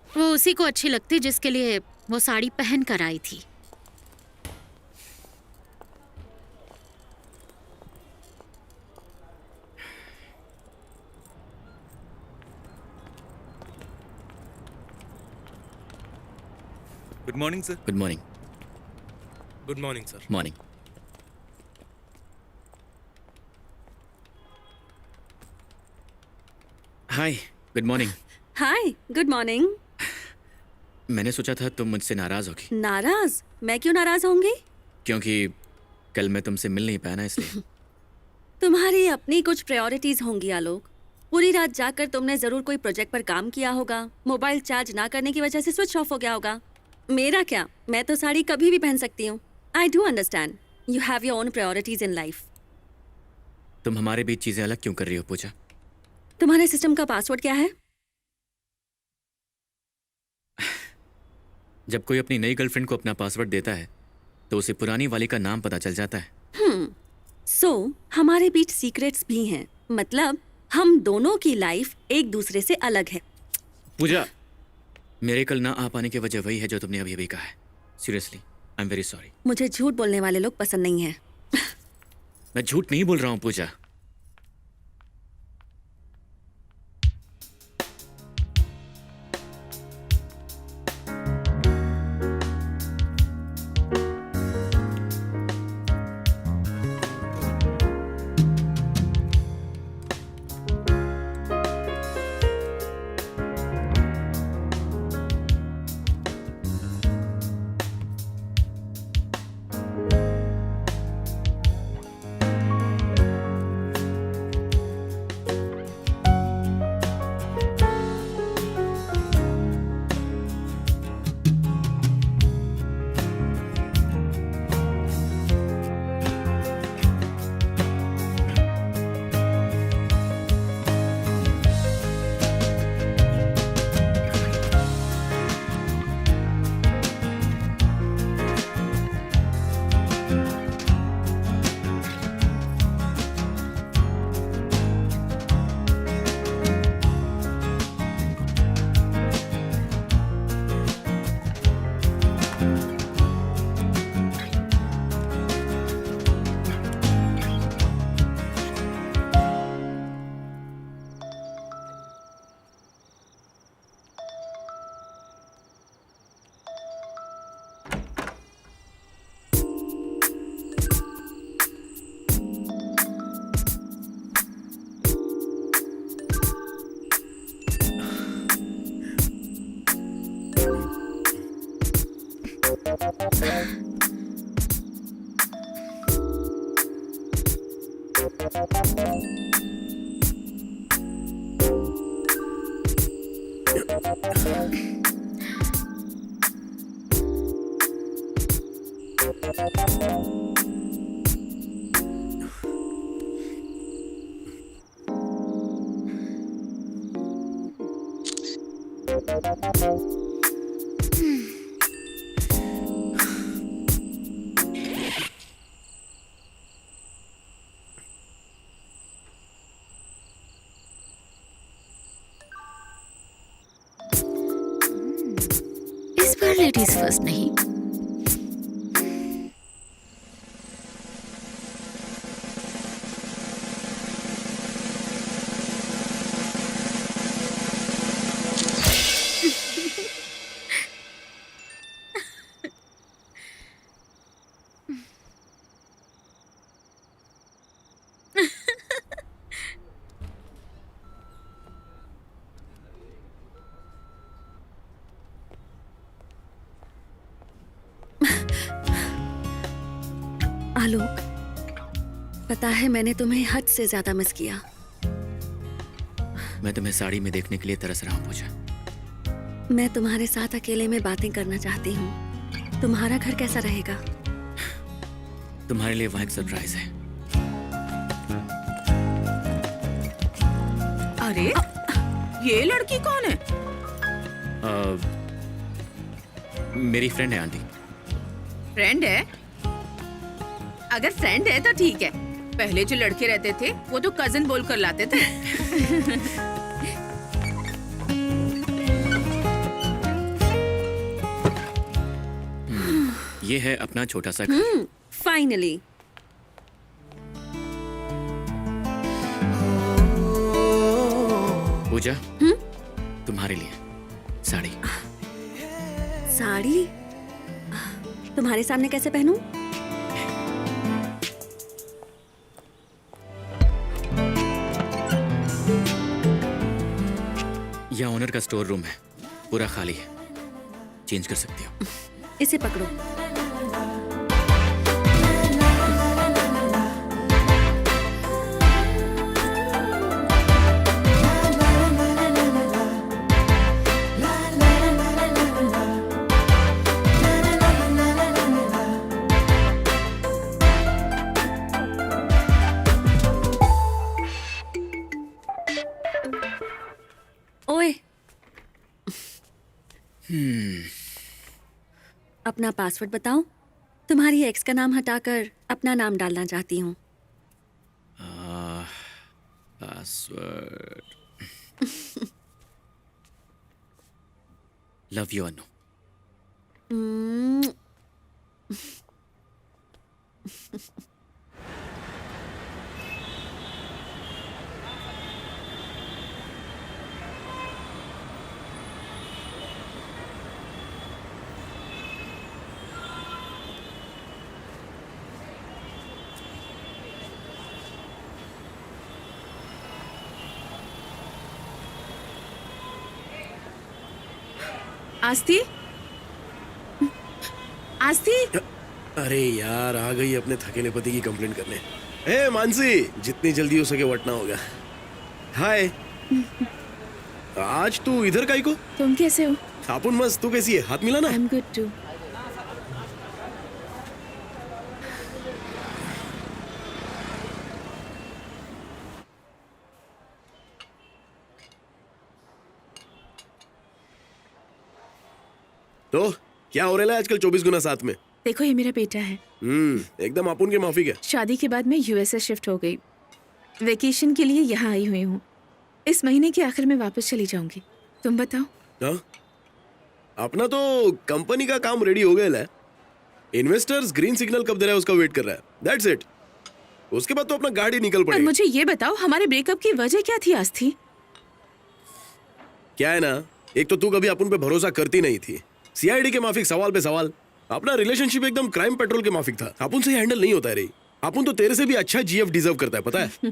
वो उसी को अच्छी लगती जिसके लिए वो साड़ी पहन कर आई थी। Good morning sir. Good morning. Good morning sir. Morning. Hi, good morning. Hi good morning. मैंने सोचा था तुम मुझसे नाराज होगी, नाराज? मैं क्यों नाराज होंगी? क्योंकि कल मैं तुमसे मिल नहीं पाया ना, इसलिए। तुम्हारी अपनी कुछ प्रायोरिटीज होंगी आलोक। पूरी रात जाकर तुमने जरूर कोई प्रोजेक्ट पर काम किया होगा। मोबाइल चार्ज ना करने की वजह से स्विच ऑफ हो गया होगा। मेरा क्या, मैं तो साड़ी कभी भी पहन सकती हूँ। I do understand you have your own priorities in life. तुम हमारे बीच चीजें अलग क्यों कर रही हो पूजा? तुम्हारे सिस्टम का पासवर्ड क्या है? जब कोई अपनी नई गर्लफ्रेंड को अपना पासवर्ड देता है तो उसे पुरानी वाली का नाम पता चल जाता है। सो हमारे बीच सीक्रेट्स भी हैं। मतलब हम दोनों की लाइफ एक दूसरे से अलग है। पूजा, मेरे कल ना आ पाने की वजह वही है जो तुमने अभी अभी कहा है। Seriously I am very sorry. मुझे झूठ बोलने वाले लोग पसंद नहीं हैं। मैं झूठ नहीं बोल रहा हूँ पूजा। इस बार लेडीज फर्स्ट नहीं। आलोक, पता है मैंने तुम्हें हद से ज्यादा मिस किया। मैं तुम्हें साड़ी में देखने के लिए तरस रहा हूँ पूजा। मैं तुम्हारे साथ अकेले में बातें करना चाहती हूँ। तुम्हारा घर कैसा रहेगा? तुम्हारे लिए वहाँ एक सरप्राइज है। अरे ये लड़की कौन है? मेरी फ्रेंड है आंटी। फ्रेंड है? अगर फ्रेंड है तो ठीक है। पहले जो लड़के रहते थे वो तो कजन बोलकर लाते थे। ये है अपना छोटा सा घर। फाइनली। पूजा, तुम्हारे लिए साड़ी। साड़ी? तुम्हारे सामने कैसे पहनूं? यह ओनर का स्टोर रूम है, पूरा खाली है, चेंज कर सकती हो। इसे पकड़ो। ओए, अपना पासवर्ड बताओ। तुम्हारी एक्स का नाम हटाकर अपना नाम डालना चाहती हूँ। पासवर्ड लव यू अनु। आस्ती, आस्ती। अरे यार, आ गई अपने थकेले पति की कंप्लेंट करने। ए मानसी, जितनी जल्दी हो सके वटना होगा। हाय। आज तू इधर काई को? तुम कैसे हो? अपन मस्त, तू कैसी है? हाथ मिला ना? I am good too. तो क्या हो रहा है आजकल 24 गुना साथ में? देखो, ये मेरा बेटा है। एकदम अपन के माफी है। शादी के बाद मैं यूएसए शिफ्ट हो गई। वेकेशन के लिए यहाँ आई हुई हूँ। इस महीने के आखिर में वापस चली जाऊंगी। तुम बताओ। हाँ? अपना तो कंपनी का काम रेडी हो गया है। इन्वेस्टर्स ग्रीन सिग्नल कब दे रहा है उसका वेट कर रहा है। That's it. उसके बाद तो अपना गाड़ी निकल पर पड़ेगा। मुझे ये बताओ, हमारे ब्रेकअप की वजह क्या थी आस्थी? क्या है ना, एक तो तू कभी अपन पे भरोसा करती नहीं थी। सीआईडी के माफिक सवाल पे सवाल। अपना रिलेशनशिप एकदम क्राइम पेट्रोल के माफिक था। अपन से हैंडल नहीं होता है रे। अपन तो तेरे से भी अच्छा जीएफ डिजर्व करता है, पता है?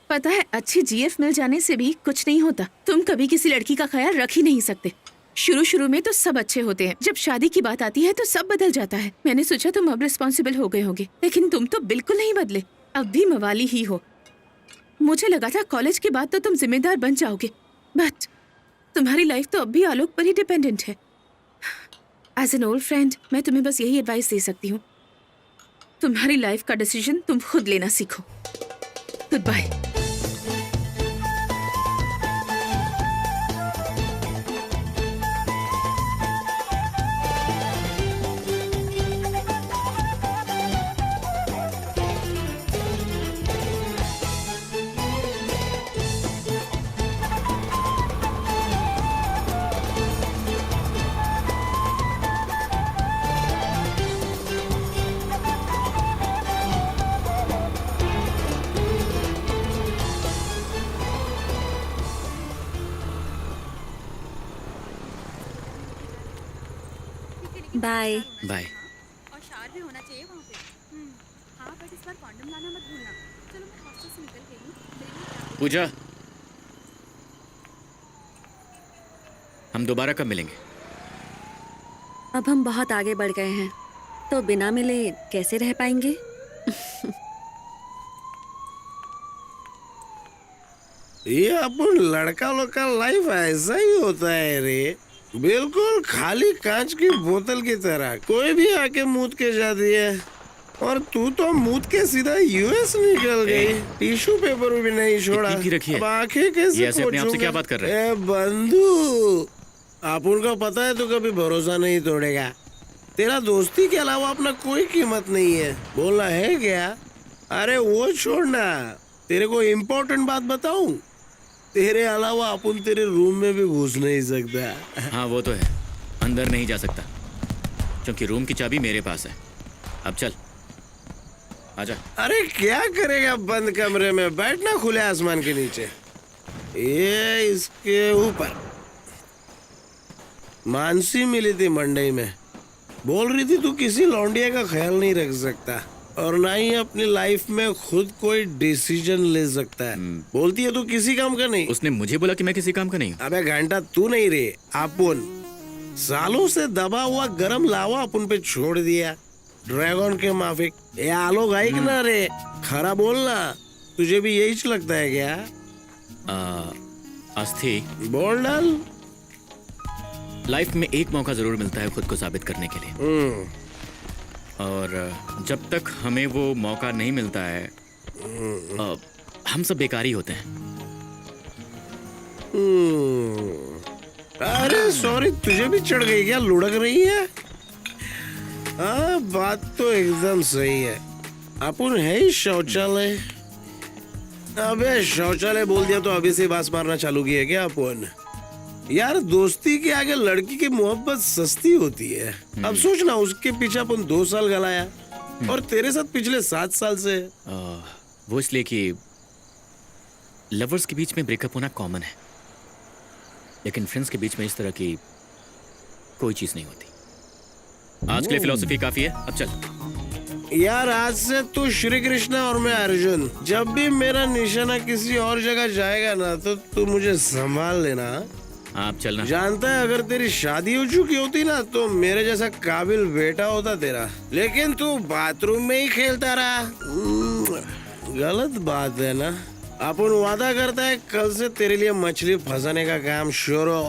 पता है, अच्छी जीएफ मिल जाने से भी कुछ नहीं होता। तुम कभी किसी लड़की का ख्याल रख ही नहीं सकते। शुरू में तो सब अच्छे होते हैं, जब शादी की बात आती है तो सब बदल जाता है। मैंने सोचा तुम अब रिस्पॉन्सिबल हो गए होगे, लेकिन तुम तो बिल्कुल नहीं बदले। अब भी मवाली ही हो। मुझे लगा था कॉलेज के बाद तो तुम जिम्मेदार बन जाओगे, बट तुम्हारी लाइफ तो अब भी आलोक पर ही डिपेंडेंट है। एज एन ओल्ड फ्रेंड, मैं तुम्हें बस यही एडवाइस दे सकती हूँ, तुम्हारी लाइफ का डिसीजन तुम खुद लेना सीखो। Good bye. Bye bye. और शावर भी होना चाहिए वहाँ पे। हाँ, बट इस बार कॉन्डम लाना मत भूलना। चलो, मैं हॉस्टल से निकल गई हूँ। पूजा, हम दोबारा कब मिलेंगे? अब हम बहुत आगे बढ़ गए हैं, तो बिना मिले कैसे रह पाएंगे? ये अपन लड़का लोग का लाइफ ऐसा ही होता है रे, बिल्कुल खाली कांच की बोतल की तरह। कोई भी आके मूत के जाती है, और तू तो मूत के सीधा यूएस निकल गई। टिश्यू पेपर भी नहीं छोड़ा। इतनी की रखी है। अब आंखें कैसे ये ऐसे अपने आप से क्या बात कर रहे हैं? ए बंधु, अपन को पता है तू कभी भरोसा नहीं तोड़ेगा। तेरा दोस्ती के अलावा अपना कोई कीमत नहीं है। बोलना है क्या? अरे वो छोड़ना, तेरे को इम्पोर्टेंट बात बताऊं? तेरे अलावा अपन तेरे रूम में भी घुस नहीं सकता। हाँ, वो तो है, अंदर नहीं जा सकता, क्योंकि रूम की चाबी मेरे पास है। अब चल, आजा। अरे क्या करेगा बंद कमरे में? बैठना खुले आसमान के नीचे। ये इसके ऊपर मानसी मिली थी मंडई में। बोल रही थी तू किसी लौंडिया का ख्याल नहीं रख सकता और ना ही अपनी लाइफ में खुद कोई डिसीजन ले सकता है। बोलती है तू किसी काम का नहीं। उसने मुझे बोला कि मैं किसी काम का नहीं हूँ। अबे घंटा तू नहीं रे, अपन सालों से दबा हुआ गरम लावा अपन पे छोड़ दिया। ड्रैगन के माफिक ये आलो गाइक ना रे, खरा बोलना। तुझे भी यही लगता है क्या? अस्थि, बोल डाल। लाइफ में एक मौका जरूर मिलता है खुद को साबित करने के लिए, और जब तक हमें वो मौका नहीं मिलता है हम सब बेकार ही होते हैं। अरे सॉरी, तुझे भी चढ़ गई क्या? लुढ़क रही है? हाँ, बात तो एकदम सही है। अपन है ही शौचालय। अबे शौचालय बोल दिया तो अभी से बास मारना चालू की है क्या अपन? यार दोस्ती के आगे लड़की की मोहब्बत सस्ती होती है। अब सोच ना, उसके पीछे अपन 2 साल गलाया और तेरे साथ पिछले 7 साल से। वो इसलिए कि लवर्स के बीच में ब्रेकअप होना कॉमन है, लेकिन फ्रेंड्स के बीच में इस तरह की कोई चीज नहीं होती। आज के लिए फिलॉसफी काफी है, अब चल। यार आज से तू श्री कृष्ण और मैं अर्जुन। जब भी मेरा निशाना किसी और जगह जाएगा ना तो तू मुझे संभाल लेना। आप चलना। जानता है अगर तेरी शादी हो चुकी होती ना तो मेरे जैसा काबिल बेटा होता तेरा, लेकिन तू बाथरूम में ही खेलता रहा। गलत बात है ना? अपन वादा करता है कल से तेरे लिए मछली फंसाने का काम शुरू।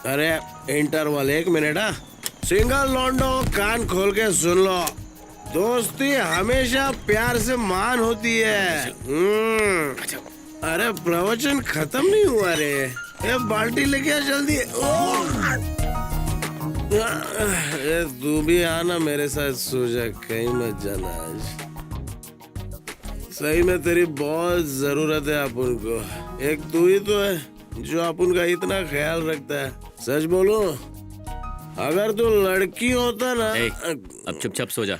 अरे इंटरवल 1 मिनट। सिंगल लौंडो कान खोल के सुन लो, दोस्ती हमेशा प्यार से मान होती है। अरे प्रवचन खत्म नहीं हुआ रे, ये बाल्टी लेके आ जल्दी। तू भी आना मेरे साथ, सो जा, कहीं मत जाना आज। सही में तेरी बहुत जरूरत है अपन को। एक तू ही तो है जो अपन का इतना ख्याल रखता है। सच बोलूं, अगर तू लड़की होता ना। अब चुपचाप सो जा।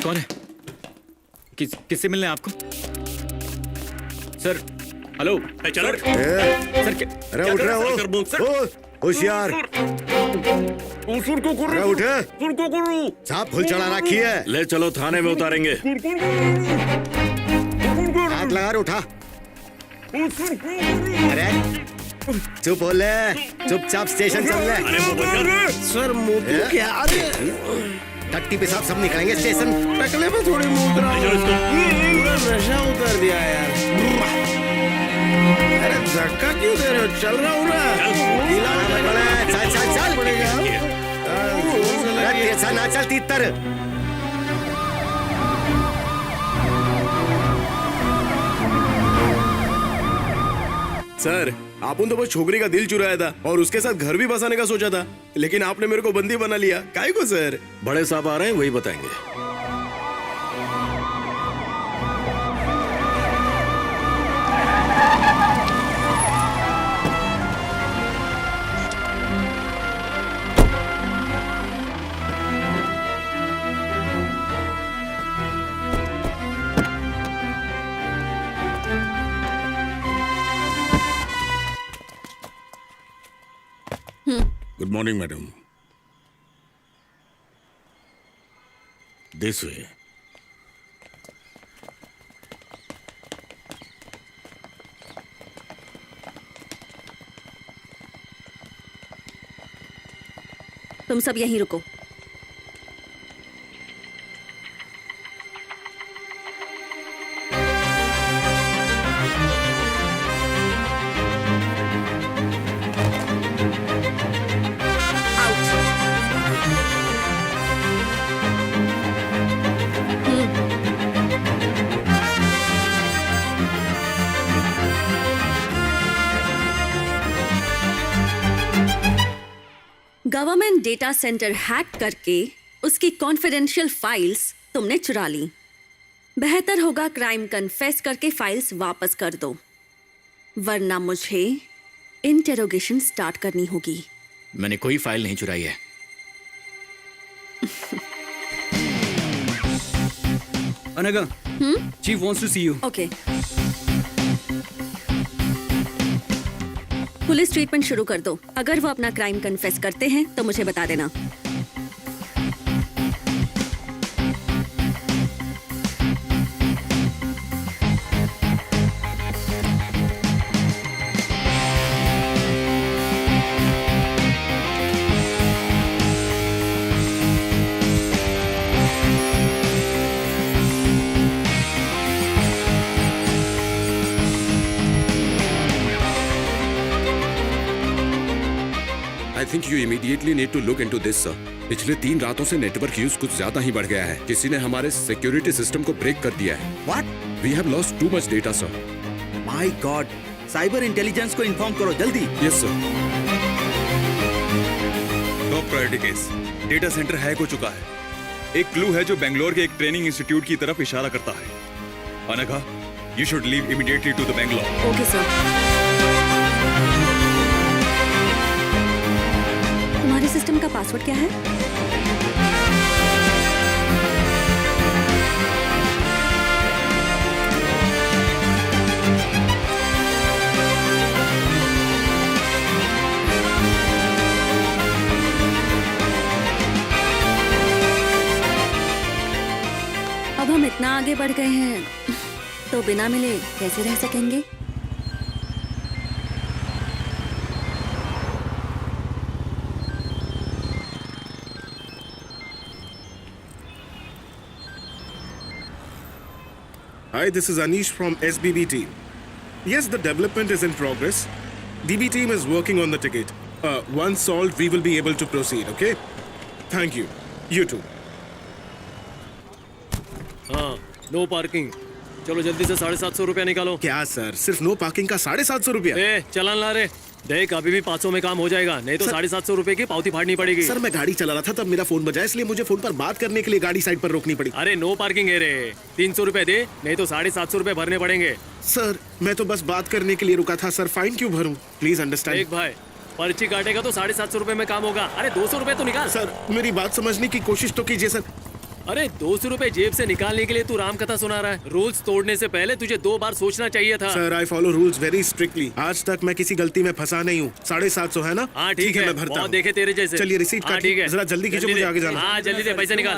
कौन है? किससे मिलना है आपको? Sir hello. चलो सर अरे उठ रहे हो? होशियार, अरे उठे। साहब फुल चढ़ा रखी है। ले चलो थाने में उतारेंगे। हाथ लगा उठा। अरे चुप हो ले, चुपचाप स्टेशन चल ले। सर मोदी क्या? टट्टी पेशाब सब निकलेंगे स्टेशन। टकले में थोड़ी मूत रहा हूँ, पूरा नशा उतर दिया यार। अरे धक्का क्यों दे रहे हो? चल रहा हूँ ना। चल चल चल। ऐसा ना चल तीतर। सर आपने तो बस छोकरी का दिल चुराया था और उसके साथ घर भी बसाने का सोचा था, लेकिन आपने मेरे को बंदी बना लिया। काहे को सर? बड़े साहब आ रहे हैं, वही बताएंगे। Good morning, madam. This way. तुम सब यहीं रुको। गवर्नमेंट डेटा सेंटर हैक करके उसकी कॉन्फिडेंशियल फाइल्स तुमने चुरा ली। बेहतर होगा क्राइम कन्फेस करके फाइल्स वापस कर दो, वरना मुझे इंटेरोगेशन स्टार्ट करनी होगी। मैंने कोई फाइल नहीं चुराई है। अनगा, chief wants to see you. Okay. Police treatment शुरू कर दो। अगर वो अपना क्राइम कन्फेस करते हैं तो मुझे बता देना। I think you immediately need to look into this, sir. पिछले 3 रातों से नेटवर्क यूज कुछ ज्यादा ही बढ़ गया है। किसी ने हमारे सिक्योरिटी सिस्टम को ब्रेक कर दिया है। What? We have lost too much data, sir. My God! Cyber intelligence को इन्फॉर्म करो जल्दी। Yes, sir. Top priority case. Data centre hack हो चुका है। एक क्लू है जो बेंगलोर के एक ट्रेनिंग इंस्टीट्यूट की तरफ इशारा करता है। Anagha, you should leave immediately to the Bangalore. Okay sir. तुम्हारे सिस्टम का पासवर्ड क्या है? अब हम इतना आगे बढ़ गए हैं तो बिना मिले कैसे रह सकेंगे? Hi, this is Anish from SBB team. Yes, the development is in progress. DB team is working on the ticket. Once solved, we will be able to proceed, okay? Thank you. You too. हाँ, no parking. चलो जल्दी से 750 रुपया निकालो। क्या sir, सिर्फ no parking का 750 रुपया? ए, चलान ला रे। देख अभी भी 500 में काम हो जाएगा, नहीं तो 750 रुपए की पावती फाड़नी पड़ेगी। सर मैं गाड़ी चला रहा था तब मेरा फोन बजा, इसलिए मुझे फोन पर बात करने के लिए गाड़ी साइड पर रोकनी पड़ी। अरे नो पार्किंग है रे, 300 रुपए दे, नहीं तो 750 रुपए भरने पड़ेंगे। सर मैं तो बस बात करने के लिए रुका था सर, फाइन क्यों भरूं? Please understand. देख भाई, पर्ची काटेगा तो 750 रुपए में काम होगा। अरे 200 रुपए तो निकाल। सर मेरी बात समझने की कोशिश तो कीजिए सर। अरे 200 रुपए जेब से निकालने के लिए तू राम कथा सुना रहा है। रूल्स तोड़ने से पहले तुझे 2 बार सोचना चाहिए था। Sir I follow rules very strictly. आज तक मैं किसी गलती में फंसा नहीं हूँ। 750 है ना? हाँ ठीक है, मैं भरता बहुत हूँ। देखे तेरे जैसे। चलिए रिसीट हाँ, काटिए। ठीक है। जरा जल्दी कीजिए, मुझे आगे जाना। हाँ जल्दी से पैसे निकाल।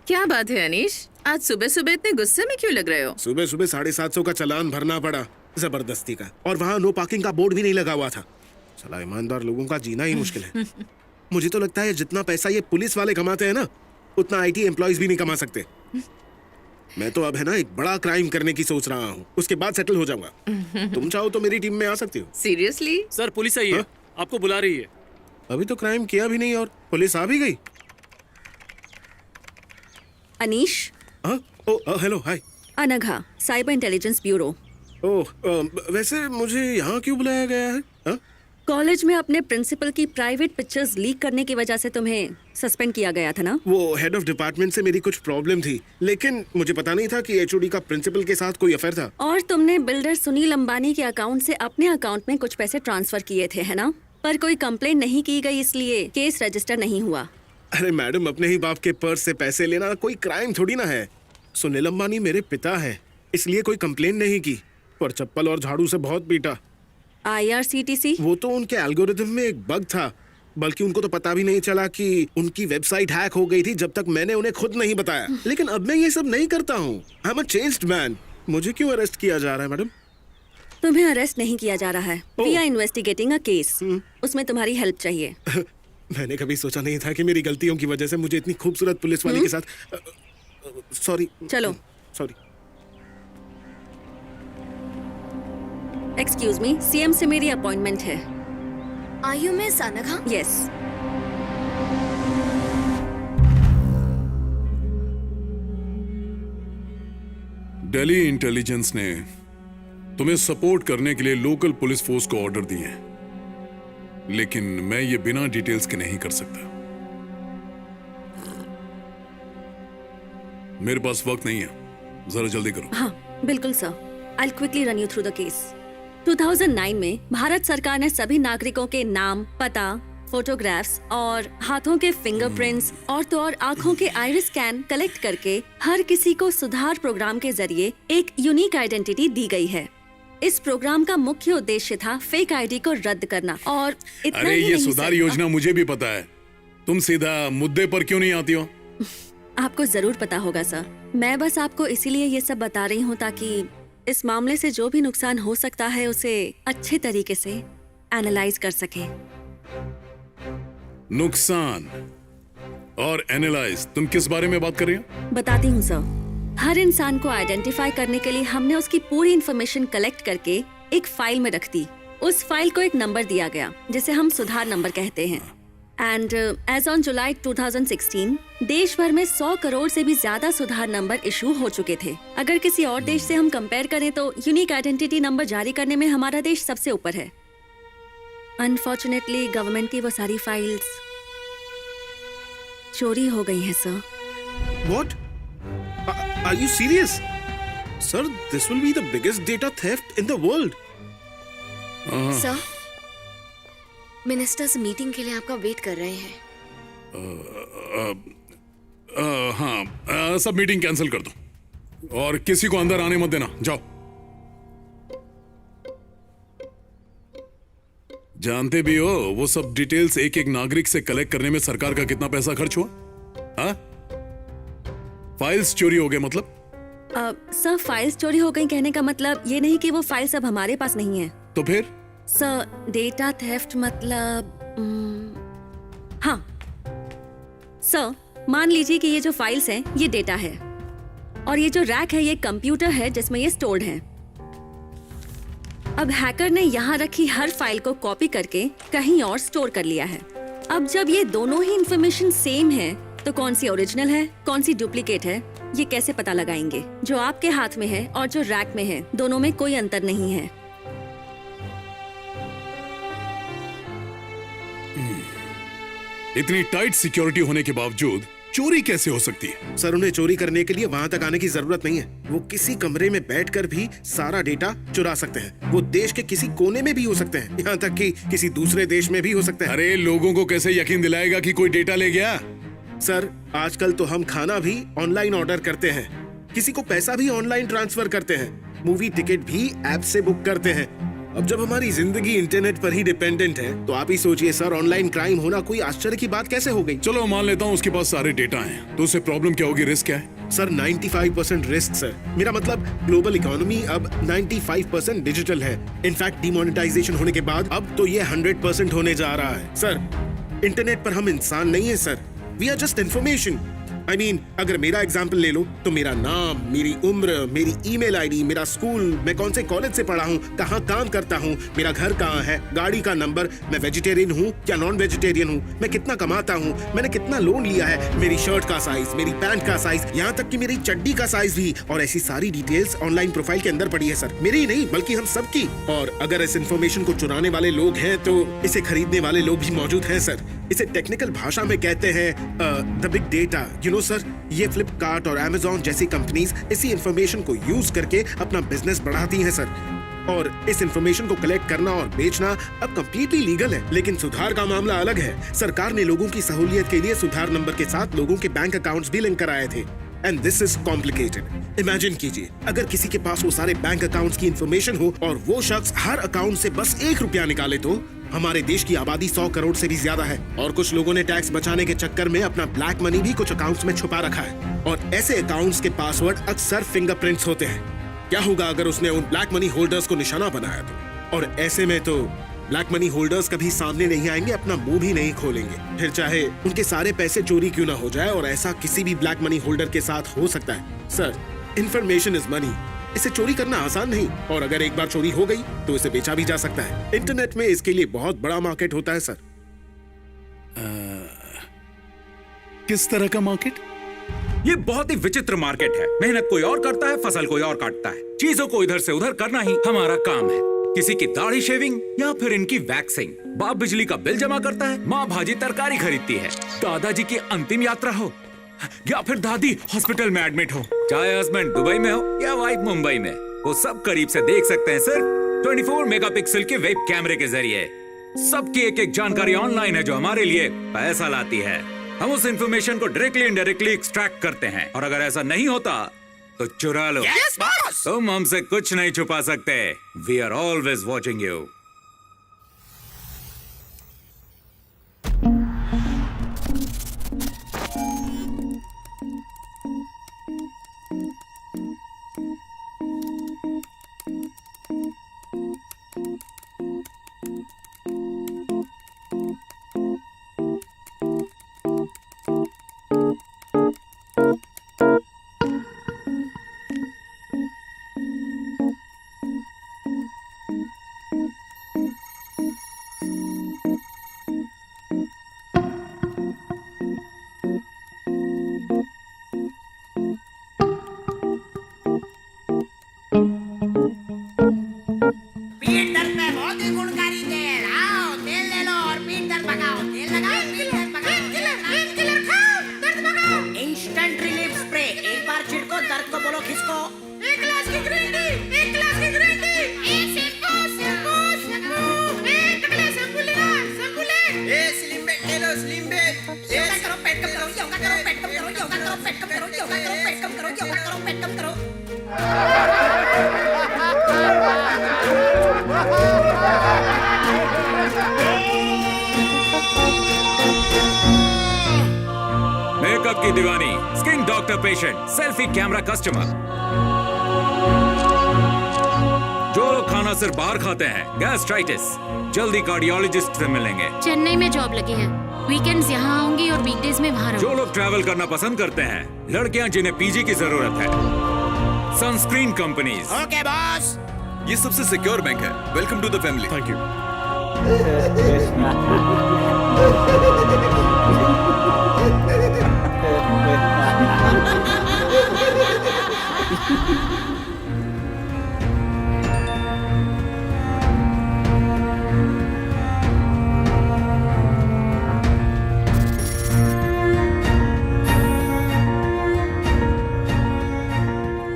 क्या बात है अनीश, आज सुबह सुबह इतने गुस्से में क्यों लग रहे हो? सुबह सुबह 750 का चालान भरना पड़ा जबरदस्ती का, और वहाँ नो पार्किंग का बोर्ड भी नहीं लगा हुआ था। साला ईमानदार लोगों का जीना ही मुश्किल है। मुझे तो लगता है जितना पैसा ये पुलिस वाले कमाते हैं ना, उतना आईटी एम्प्लॉयज भी नहीं कमा सकते। मैं तो अब है ना एक बड़ा क्राइम करने की सोच रहा हूँ, उसके बाद सेटल हो जाऊंगा। तुम चाहो तो मेरी टीम में आ सकती हो। सीरियसली? सर पुलिस आई है, आपको बुला रही है। अभी तो क्राइम किया भी नहीं और पुलिस आ भी गई। Anish. Hello hi. Anagha, cyber intelligence bureau. वैसे मुझे यहाँ क्यों बुलाया गया है? कॉलेज में अपने प्रिंसिपल की प्राइवेट पिक्चर्स लीक करने की वजह से तुम्हें सस्पेंड किया गया था ना? वो हेड ऑफ डिपार्टमेंट से मेरी कुछ प्रॉब्लम थी, लेकिन मुझे पता नहीं था कि एचओडी का प्रिंसिपल के साथ कोई अफेयर था। और तुमने बिल्डर सुनील अंबानी के अकाउंट से अपने अकाउंट में कुछ पैसे ट्रांसफर किए थे, है ना? पर कोई कंप्लेंट नहीं की गई, इसलिए केस रजिस्टर नहीं हुआ। अरे मैडम, अपने ही बाप के पर्स से पैसे लेना कोई क्राइम थोड़ी ना है। सुनील अंबानी मेरे पिता है, इसलिए कोई कंप्लेंट नहीं की, पर चप्पल और झाड़ू से बहुत पीटा। IRCTC? वो तो उनके एल्गोरिथम में एक बग था, बल्कि उनको तो पता भी नहीं चला कि उनकी वेबसाइट हैक हो गई थी जब तक मैंने उन्हें खुद नहीं बताया। लेकिन अब मैं ये सब नहीं करता हूँ। I am a changed man. मुझे क्यों अरेस्ट किया जा रहा है मैडम? तुम्हें अरेस्ट नहीं किया जा रहा है। We are investigating a case. उसमें तुम्हारी हेल्प चाहिए। मैंने कभी सोचा नहीं था कि मेरी गलतियों की वजह से मुझे इतनी खूबसूरत पुलिस वाली के साथ। सॉरी। चलो। सॉरी। एक्सक्यूज मी, सीएम से मेरी अपॉइंटमेंट है। Are you Miss Anagha? Yes. Delhi intelligence ने तुम्हें सपोर्ट करने के लिए लोकल पुलिस फोर्स को ऑर्डर दिए हैं, लेकिन मैं ये बिना डिटेल्स के नहीं कर सकता। मेरे पास वक्त नहीं है, जरा जल्दी करो। हाँ बिल्कुल sir, I'll quickly run you through the case. 2009 में भारत सरकार ने सभी नागरिकों के नाम, पता, फोटोग्राफ्स और हाथों के फिंगरप्रिंट्स और तो और आँखों के आइरिस स्कैन कलेक्ट करके हर किसी को सुधार प्रोग्राम के जरिए एक यूनिक आइडेंटिटी दी गई है। इस प्रोग्राम का मुख्य उद्देश्य था फेक आईडी को रद्द करना। और इतना अरे ही ये नहीं सुधार सर, योजना मुझे भी पता है, तुम सीधा मुद्दे पर क्यों नहीं आती हो? आपको जरूर पता होगा सर। मैं बस आपको इसीलिए ये सब बता रही हूँ ताकि इस मामले से जो भी नुकसान हो सकता है उसे अच्छे तरीके से एनालाइज कर सके। नुकसान और एनालाइज, तुम किस बारे में बात कर रही हो? बताती हूँ सर। हर इंसान को आइडेंटिफाई करने के लिए हमने उसकी पूरी इंफॉर्मेशन कलेक्ट करके एक फाइल में रख दी। उस फाइल को एक नंबर दिया गया जिसे हम सुधार नंबर कहते हैं। एंड एज ऑन जुलाई 2016 देश भर में 100 करोड़ से भी ज्यादा सुधार नंबर इशू हो चुके थे। अगर किसी और देश से हम कंपेयर करें तो यूनिक आइडेंटिटी नंबर जारी करने में हमारा देश सबसे ऊपर है। अनफॉर्चुनेटली गवर्नमेंट की वो सारी फाइल्स चोरी हो गई हैं sir. What? Are you serious? Sir, this will be the biggest data theft in the world. Sir, ministers meeting के लिए आपका वेट कर रहे हैं। हाँ, सब मीटिंग कैंसिल कर दो और किसी को अंदर आने मत देना, जाओ। जानते भी हो वो सब डिटेल्स एक एक नागरिक से कलेक्ट करने में सरकार का कितना पैसा खर्च हुआ? हाँ? फाइल्स चोरी हो गए मतलब? सर, फाइल्स चोरी हो गई कहने का मतलब ये नहीं कि वो फाइल्स अब हमारे पास नहीं है। तो फिर? सर, डेटा थेफ्ट मतलब हाँ सर, मान लीजिए कि ये जो फाइल्स हैं ये डेटा है और ये जो रैक है ये कंप्यूटर है जिसमें ये स्टोर्ड है। अब हैकर ने यहाँ रखी हर फाइल को कॉपी करके कहीं और स्टोर कर लिया है। अब जब ये दोनों ही इंफॉर्मेशन सेम है तो कौन सी ओरिजिनल है कौन सी डुप्लीकेट है ये कैसे पता लगाएंगे? जो आपके हाथ में है और जो रैक में है दोनों में कोई अंतर नहीं है। इतनी टाइट सिक्योरिटी होने के बावजूद चोरी कैसे हो सकती है? सर, उन्हें चोरी करने के लिए वहाँ तक आने की जरूरत नहीं है। वो किसी कमरे में बैठकर भी सारा डेटा चुरा सकते हैं। वो देश के किसी कोने में भी हो सकते हैं, यहाँ तक कि किसी दूसरे देश में भी हो सकते हैं। अरे लोगों को कैसे यकीन दिलाएगा कि कोई डेटा ले गया? सर, आजकल तो हम खाना भी ऑनलाइन ऑर्डर करते हैं, किसी को पैसा भी ऑनलाइन ट्रांसफर करते हैं, मूवी टिकट भी ऐप से बुक करते हैं। अब जब हमारी जिंदगी इंटरनेट पर ही डिपेंडेंट है तो आप ही सोचिए सर, ऑनलाइन क्राइम होना कोई आश्चर्य की बात कैसे हो गई? चलो मान लेता हूँ उसके पास सारे डेटा हैं, तो उससे प्रॉब्लम क्या होगी? रिस्क क्या है? Sir, 95% risk sir. मेरा मतलब ग्लोबल इकोनॉमी अब 95% डिजिटल है। इनफैक्ट डिमोनेटाइजेशन होने के बाद अब तो ये 100% होने जा रहा है। सर, इंटरनेट पर हम इंसान नहीं है sir, we are just information. I mean, अगर मेरा एग्जाम्पल ले लो तो मेरा नाम, मेरी उम्र, मेरी ईमेल आईडी, मेरा स्कूल, मैं कौन से कॉलेज से पढ़ा हूँ, कहाँ काम करता हूँ, मेरा घर कहाँ है, गाड़ी का नंबर, मैं वेजिटेरियन हूँ या नॉन वेजिटेरियन हूँ, मैं कितना कमाता हूँ, मैंने कितना लोन लिया है, मेरी शर्ट का साइज, मेरी पैंट का साइज, यहाँ तक कि मेरी चड्डी का साइज भी। और ऐसी सारी डिटेल्स ऑनलाइन प्रोफाइल के अंदर पड़ी है सर, मेरी ही नहीं बल्कि हम सबकी। और अगर इस इंफॉर्मेशन को चुराने वाले लोग हैं तो इसे खरीदने वाले लोग भी मौजूद हैं सर। इसे टेक्निकल भाषा में कहते हैं the big data. You know sir, ये फ्लिपकार्ट और अमेज़न जैसी कंपनीज इसी इंफॉर्मेशन को यूज करके अपना बिजनेस बढ़ाती हैं सर। और इस इंफॉर्मेशन को कलेक्ट करना और बेचना अब कंप्लीटली लीगल है। लेकिन सुधार का मामला अलग है। सरकार ने लोगों की सहूलियत के लिए सुधार नंबर के साथ लोगों के बैंक अकाउंट्स भी लिंक कराए थे। And this is complicated. Imagine कीजिए, अगर किसी के पास वो सारे बैंक अकाउंट्स की इंफॉर्मेशन हो और वो शख्स हर अकाउंट से बस 1 रुपया निकाले तो हमारे देश की आबादी 100 करोड़ से भी ज्यादा है। और कुछ लोगों ने टैक्स बचाने के चक्कर में अपना ब्लैक मनी भी कुछ अकाउंट्स में छुपा रखा है। और ऐसे अकाउंट्स के पासवर्ड अक्सर फिंगरप्रिंट्स होते हैं। क्या होगा अगर उसने उन ब्लैक मनी होल्डर्स को निशाना बनाया तो? और ऐसे में तो ब्लैक मनी होल्डर्स कभी सामने नहीं आएंगे, अपना मुंह भी नहीं खोलेंगे, फिर चाहे उनके सारे पैसे चोरी क्यों ना हो जाए। और ऐसा किसी भी ब्लैक मनी होल्डर के साथ हो सकता है। सर, इंफॉर्मेशन इज मनी इसे चोरी करना आसान नहीं, और अगर एक बार चोरी हो गई तो इसे बेचा भी जा सकता है। इंटरनेट में इसके लिए बहुत बड़ा मार्केट होता है सर। किस तरह का मार्केट? ये बहुत ही विचित्र मार्केट है। मेहनत कोई और करता है, फसल कोई और काटता है। चीजों को इधर से उधर करना ही हमारा काम है। किसी की दाढ़ी शेविंग या फिर इनकी वैक्सिंग। बाप बिजली का बिल जमा करता है, माँ भाजी तरकारी खरीदती है, दादाजी की अंतिम यात्रा हो या फिर दादी हॉस्पिटल में एडमिट हो, चाहे हस्बैंड दुबई में हो या वाइफ मुंबई में, वो सब करीब से देख सकते हैं सिर्फ 24 मेगापिक्सल के वेब कैमरे के जरिए। सबकी एक एक जानकारी ऑनलाइन है जो हमारे लिए पैसा लाती है। हम उस इंफॉर्मेशन को डायरेक्टली इनडायरेक्टली एक्सट्रैक्ट करते हैं, और अगर ऐसा नहीं होता तो चुरा लो। Yes, boss! तुम हमसे कुछ नहीं छुपा सकते। We are always watching you. पीठ दर्द में बहुत ही गुणकारी तेल। आओ तेल ले लो और पीठ दर्द भगाओ। तेल लगाओ, पीठ दर्द भगाओ। पेन किलर खाओ, दर्द भगाओ। इंस्टेंट रिलीफ स्प्रे, एक बार छिड़को, दर्द को बोलो खिसको। एक गिलास की ग्रीन टी, एक गिलास की ग्रीन टी। एक शैम्पू, शैम्पू, शैम्पू। एक टकला शैम्पू लेना, शैम्पू ले। ए स्लिम बेड ले लो, स्लिम बेड। योगा करो, पेट कम करो, योगा करो, पेट कम करो, योगा करो, पेट कम करो, योगा करो, पेट कम करो, योगा करो, पेट कम करो। मेकअप की दीवानी, skin doctor patient, selfie camera customer. जो लोग खाना सिर्फ बाहर खाते हैं, गैस्ट्राइटिस, जल्दी कार्डियोलॉजिस्ट से मिलेंगे। चेन्नई में जॉब लगी है, वीकेंड्स यहाँ आऊंगी और वीकडेज में वहाँ जो रहूंगी। लोग ट्रैवल करना पसंद करते हैं, लड़कियां जिन्हें पीजी की जरूरत है, सनस्क्रीन कंपनीज। Okay boss. ये सबसे सिक्योर बैंक है। Welcome to the family. Thank you.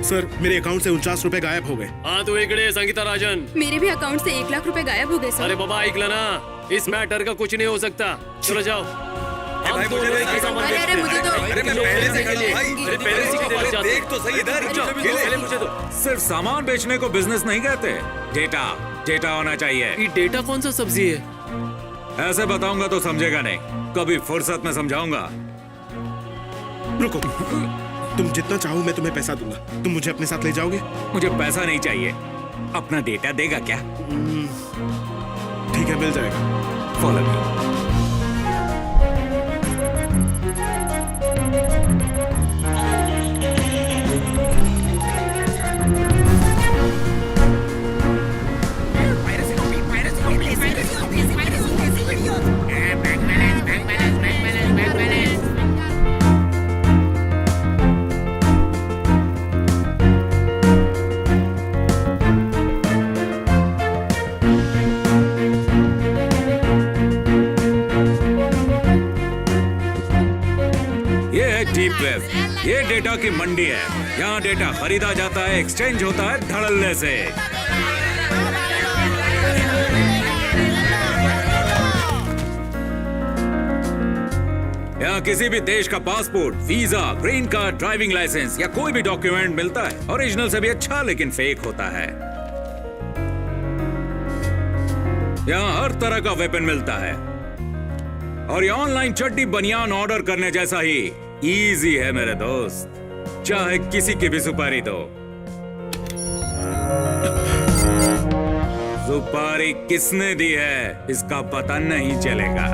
Sir, मेरे अकाउंट से 49 रुपए गायब हो गए। हाँ तू इकडे संगीता राजन। मेरे भी अकाउंट से 1 लाख रुपए गायब हो गए सर। अरे बाबा ऐकलं ना, इस मैटर का कुछ नहीं हो सकता। चलो जाओ। भाई मुझे नहीं सामान अरे अरे मुझे तो अरे मैं पहले से कर लिया भाई। अरे पहले से किधर जाते? देख तो सही इधर। पहले मुझे तो सिर्फ सामान बेचने को बिजनेस नहीं कहते, डेटा डेटा होना चाहिए। ये डेटा कौन सा सब्जी है? ऐसे बताऊंगा तो समझेगा नहीं, कभी फुर्सत में समझाऊंगा। रुको, तुम जितना चाहो मैं तुम्हें पैसा दूंगा। तुम मुझे अपने साथ ले जाओगे? मुझे पैसा नहीं चाहिए, अपना डेटा देगा क्या? ठीक है, मिल जाएगा। Follow me. ये डेटा की मंडी है, यहाँ डेटा खरीदा जाता है, एक्सचेंज होता है धड़ल्ले से। यहाँ किसी भी देश का passport, visa, green card, driving licence या कोई भी डॉक्यूमेंट मिलता है। ओरिजिनल से भी अच्छा लेकिन फेक होता है। यहाँ हर तरह का वेपन मिलता है, और ये ऑनलाइन चड्डी बनियान ऑर्डर करने जैसा ही इजी है मेरे दोस्त, चाहे किसी की भी सुपारी दो। सुपारी किसने दी है इसका पता नहीं चलेगा।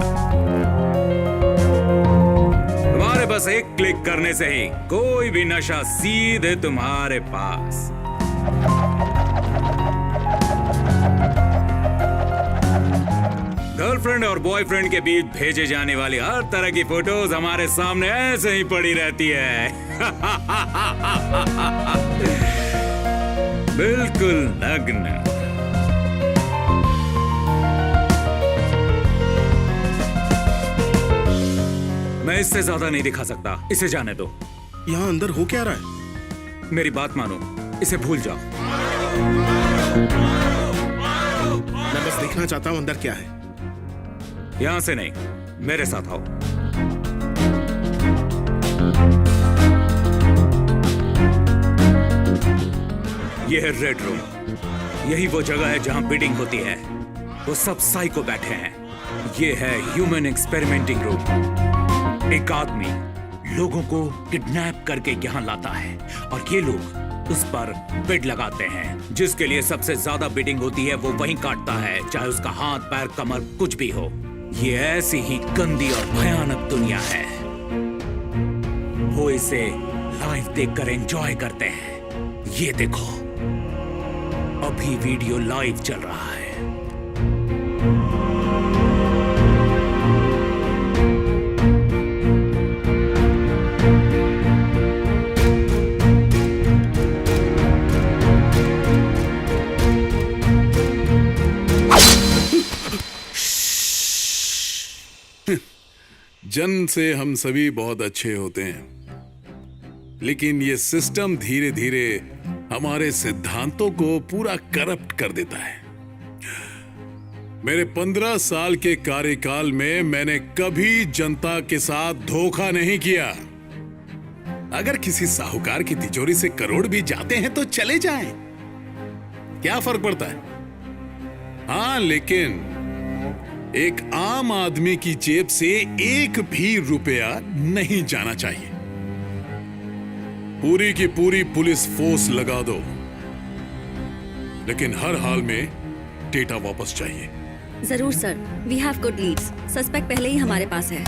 तुम्हारे बस एक क्लिक करने से ही कोई भी नशा सीधे तुम्हारे पास। गर्लफ्रेंड और बॉयफ्रेंड के बीच भेजे जाने वाली हर तरह की फोटोज हमारे सामने ऐसे ही पड़ी रहती है। बिल्कुल नग्न। मैं इससे ज्यादा नहीं दिखा सकता, इसे जाने दो। यहाँ अंदर हो क्या रहा है? मेरी बात मानो, इसे भूल जाओ। मैं बस देखना चाहता हूँ अंदर क्या है। यहां से नहीं, मेरे साथ आओ। यह है रेड रूम। यही वो जगह है जहां बिडिंग होती है। वो सब साइको बैठे हैं। ये है ह्यूमन एक्सपेरिमेंटिंग रूम। एक आदमी लोगों को किडनैप करके यहाँ लाता है और ये लोग उस पर बिड लगाते हैं। जिसके लिए सबसे ज्यादा बिडिंग होती है वो वहीं काटता है, चाहे उसका हाथ पैर कमर कुछ भी हो। ये ऐसी ही गंदी और भयानक दुनिया है। वो इसे लाइव देखकर एंजॉय करते हैं। ये देखो, अभी वीडियो लाइव चल रहा है। जन्म से हम सभी बहुत अच्छे होते हैं, लेकिन ये सिस्टम धीरे धीरे हमारे सिद्धांतों को पूरा करप्ट कर देता है। मेरे 15 साल के कार्यकाल में मैंने कभी जनता के साथ धोखा नहीं किया। अगर किसी साहूकार की तिजोरी से करोड़ भी जाते हैं तो चले जाएं, क्या फर्क पड़ता है? हाँ, लेकिन एक आम आदमी की जेब से एक भी रुपया नहीं जाना चाहिए। पूरी की पूरी पुलिस फोर्स लगा दो, लेकिन हर हाल में डेटा वापस चाहिए। जरूर sir, we have good leads. Suspect पहले ही हमारे पास है।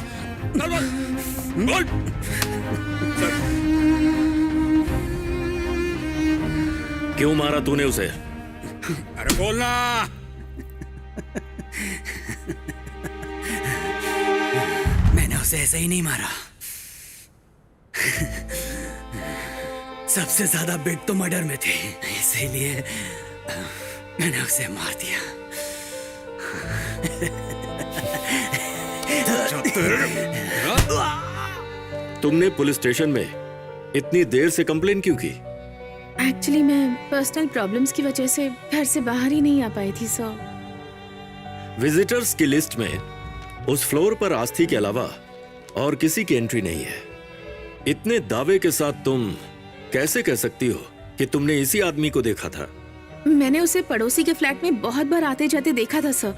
क्यों मारा तूने उसे? अरे बोलना। मैंने उसे ऐसे ही नहीं मारा। सबसे ज्यादा बिट तो मर्डर में थे, इसीलिए मैंने उसे मार दिया। तुमने पुलिस स्टेशन में इतनी देर से कंप्लेन क्यों की? एक्चुअली मैं पर्सनल प्रॉब्लम्स की वजह से घर से बाहर ही नहीं आ पाई थी सर। विजिटर्स की लिस्ट में उस फ्लोर पर आस्थी के अलावा और किसी की एंट्री नहीं है। इतने दावे के साथ तुम कैसे कह सकती हो कि तुमने इसी आदमी को देखा था? मैंने उसे पड़ोसी के फ्लैट में बहुत बार आते जाते देखा था सर।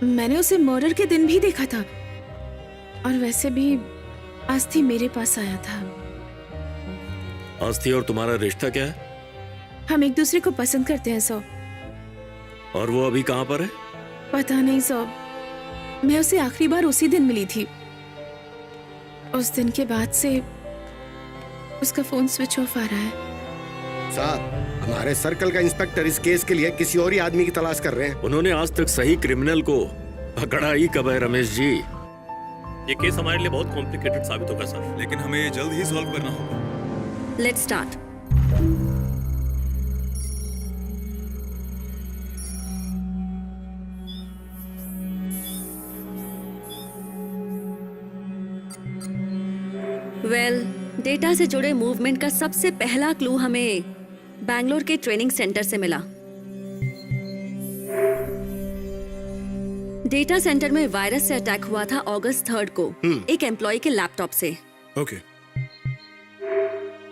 मैंने उसे मर्डर के दिन भी देखा था, और वैसे भी आस्थी मेरे पास आया था। आस्थी और तुम्हारा रिश्ता क्या है? हम एक दूसरे को पसंद करते हैं सर। और वो अभी कहां पर है? पता नहीं सर, मैं उसे आखिरी बार उसी दिन मिली थी। उस दिन के बाद से उसका फोन स्विच ऑफ आ रहा है। साहब, हमारे सर्कल का इंस्पेक्टर इस केस के लिए किसी और ही आदमी की तलाश कर रहे हैं। उन्होंने आज तक सही क्रिमिनल को पकड़ा ही कब है रमेश जी? ये केस हमारे लिए बहुत कॉम्प्लिकेटेड साबित होगा सर, लेकिन हमें ये जल्द ही सॉल्व करना होगा। Let's start. डेटा से जुड़े मूवमेंट का सबसे पहला क्लू हमें बैंगलोर के ट्रेनिंग सेंटर से मिला। डेटा सेंटर में वायरस से अटैक हुआ था अगस्त 3 को एक एम्प्लॉय के लैपटॉप से। ओके।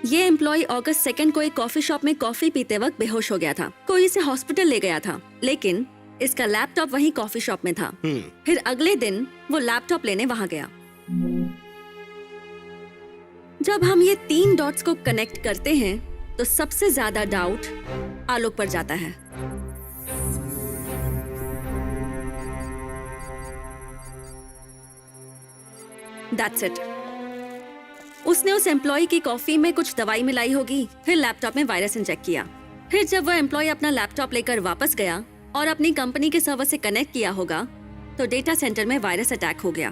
ये एम्प्लॉय अगस्त 2 को एक कॉफी शॉप में कॉफी पीते वक्त बेहोश हो गया था। कोई इसे हॉस्पिटल ले गया था, लेकिन इसका लैपटॉप वहीं कॉफी शॉप में था। फिर अगले दिन वो लैपटॉप लेने वहां गया। जब हम ये 3 डॉट्स को कनेक्ट करते हैं तो सबसे ज्यादा डाउट आलोक पर जाता है। That's it. उसने उस एम्प्लॉय की कॉफी में कुछ दवाई मिलाई होगी, फिर लैपटॉप में वायरस इंजेक्ट किया, फिर जब वो एम्प्लॉय अपना लैपटॉप लेकर वापस गया और अपनी कंपनी के सर्वर से कनेक्ट किया होगा तो डेटा सेंटर में वायरस अटैक हो गया।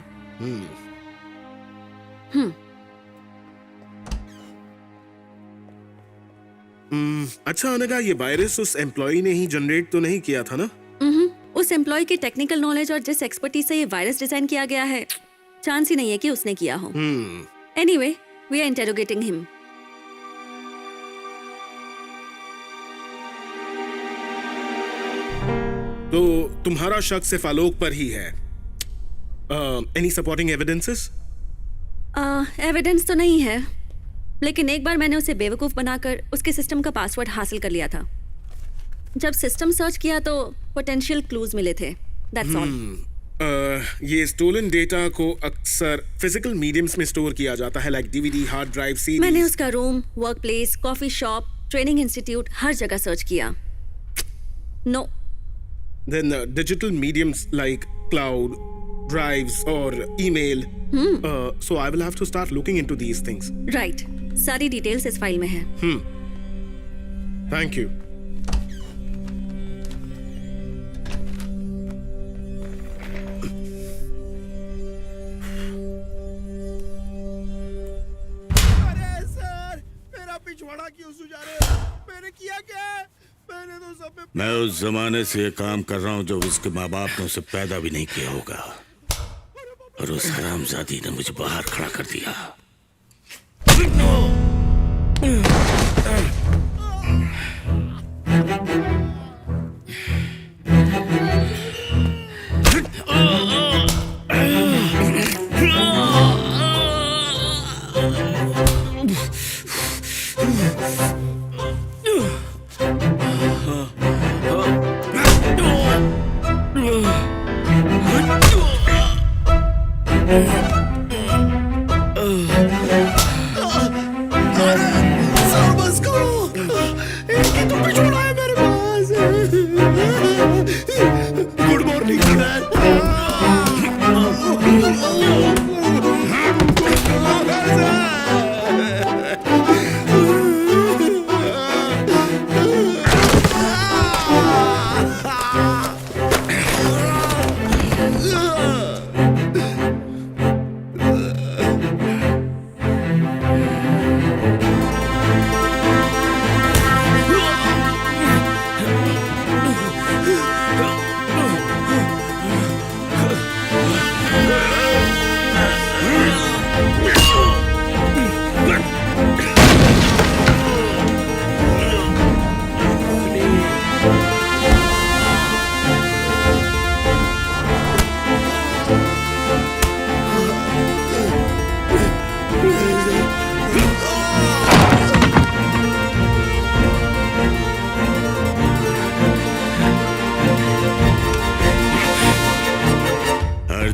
अच्छा अनघा, ये वायरस उस एम्प्लॉय ने ही जनरेट तो नहीं किया था ना? उस एम्प्लॉय की टेक्निकल नॉलेज और जिस एक्सपर्टीज से ये वायरस डिजाइन किया गया है, चांस ही नहीं है कि उसने किया हो। Anyway, we are interrogating him. तो तुम्हारा शक सिर्फ आलोक पर ही है। Any supporting evidences? एविडेंस तो नहीं है, लेकिन एक बार मैंने उसे बेवकूफ बनाकर उसके सिस्टम का पासवर्ड हासिल कर लिया था। जब सिस्टम सर्च किया तो पोटेंशियल क्लूज मिले थे। That's all. ये स्टोलन डेटा को अक्सर फिजिकल मीडियम्स में स्टोर किया जाता है, like DVD, hard drive, CD. मैंने उसका room, work place, coffee shop, training institute, हर जगह सर्च किया। No. Then digital mediums like cloud, drives or email. So I will have to start looking into these things. Right. सारी details इस file में है। Thank you. अरे sir, मेरा पिछवाड़ा क्यों सुझा रहे हो? मैंने किया क्या? मैंने तो सब में... मैं उस जमाने से ये काम कर रहा हूँ जब उसके माँ बाप ने उसे पैदा भी नहीं किया होगा, और उस हरामजादी ने मुझे बाहर खड़ा कर दिया।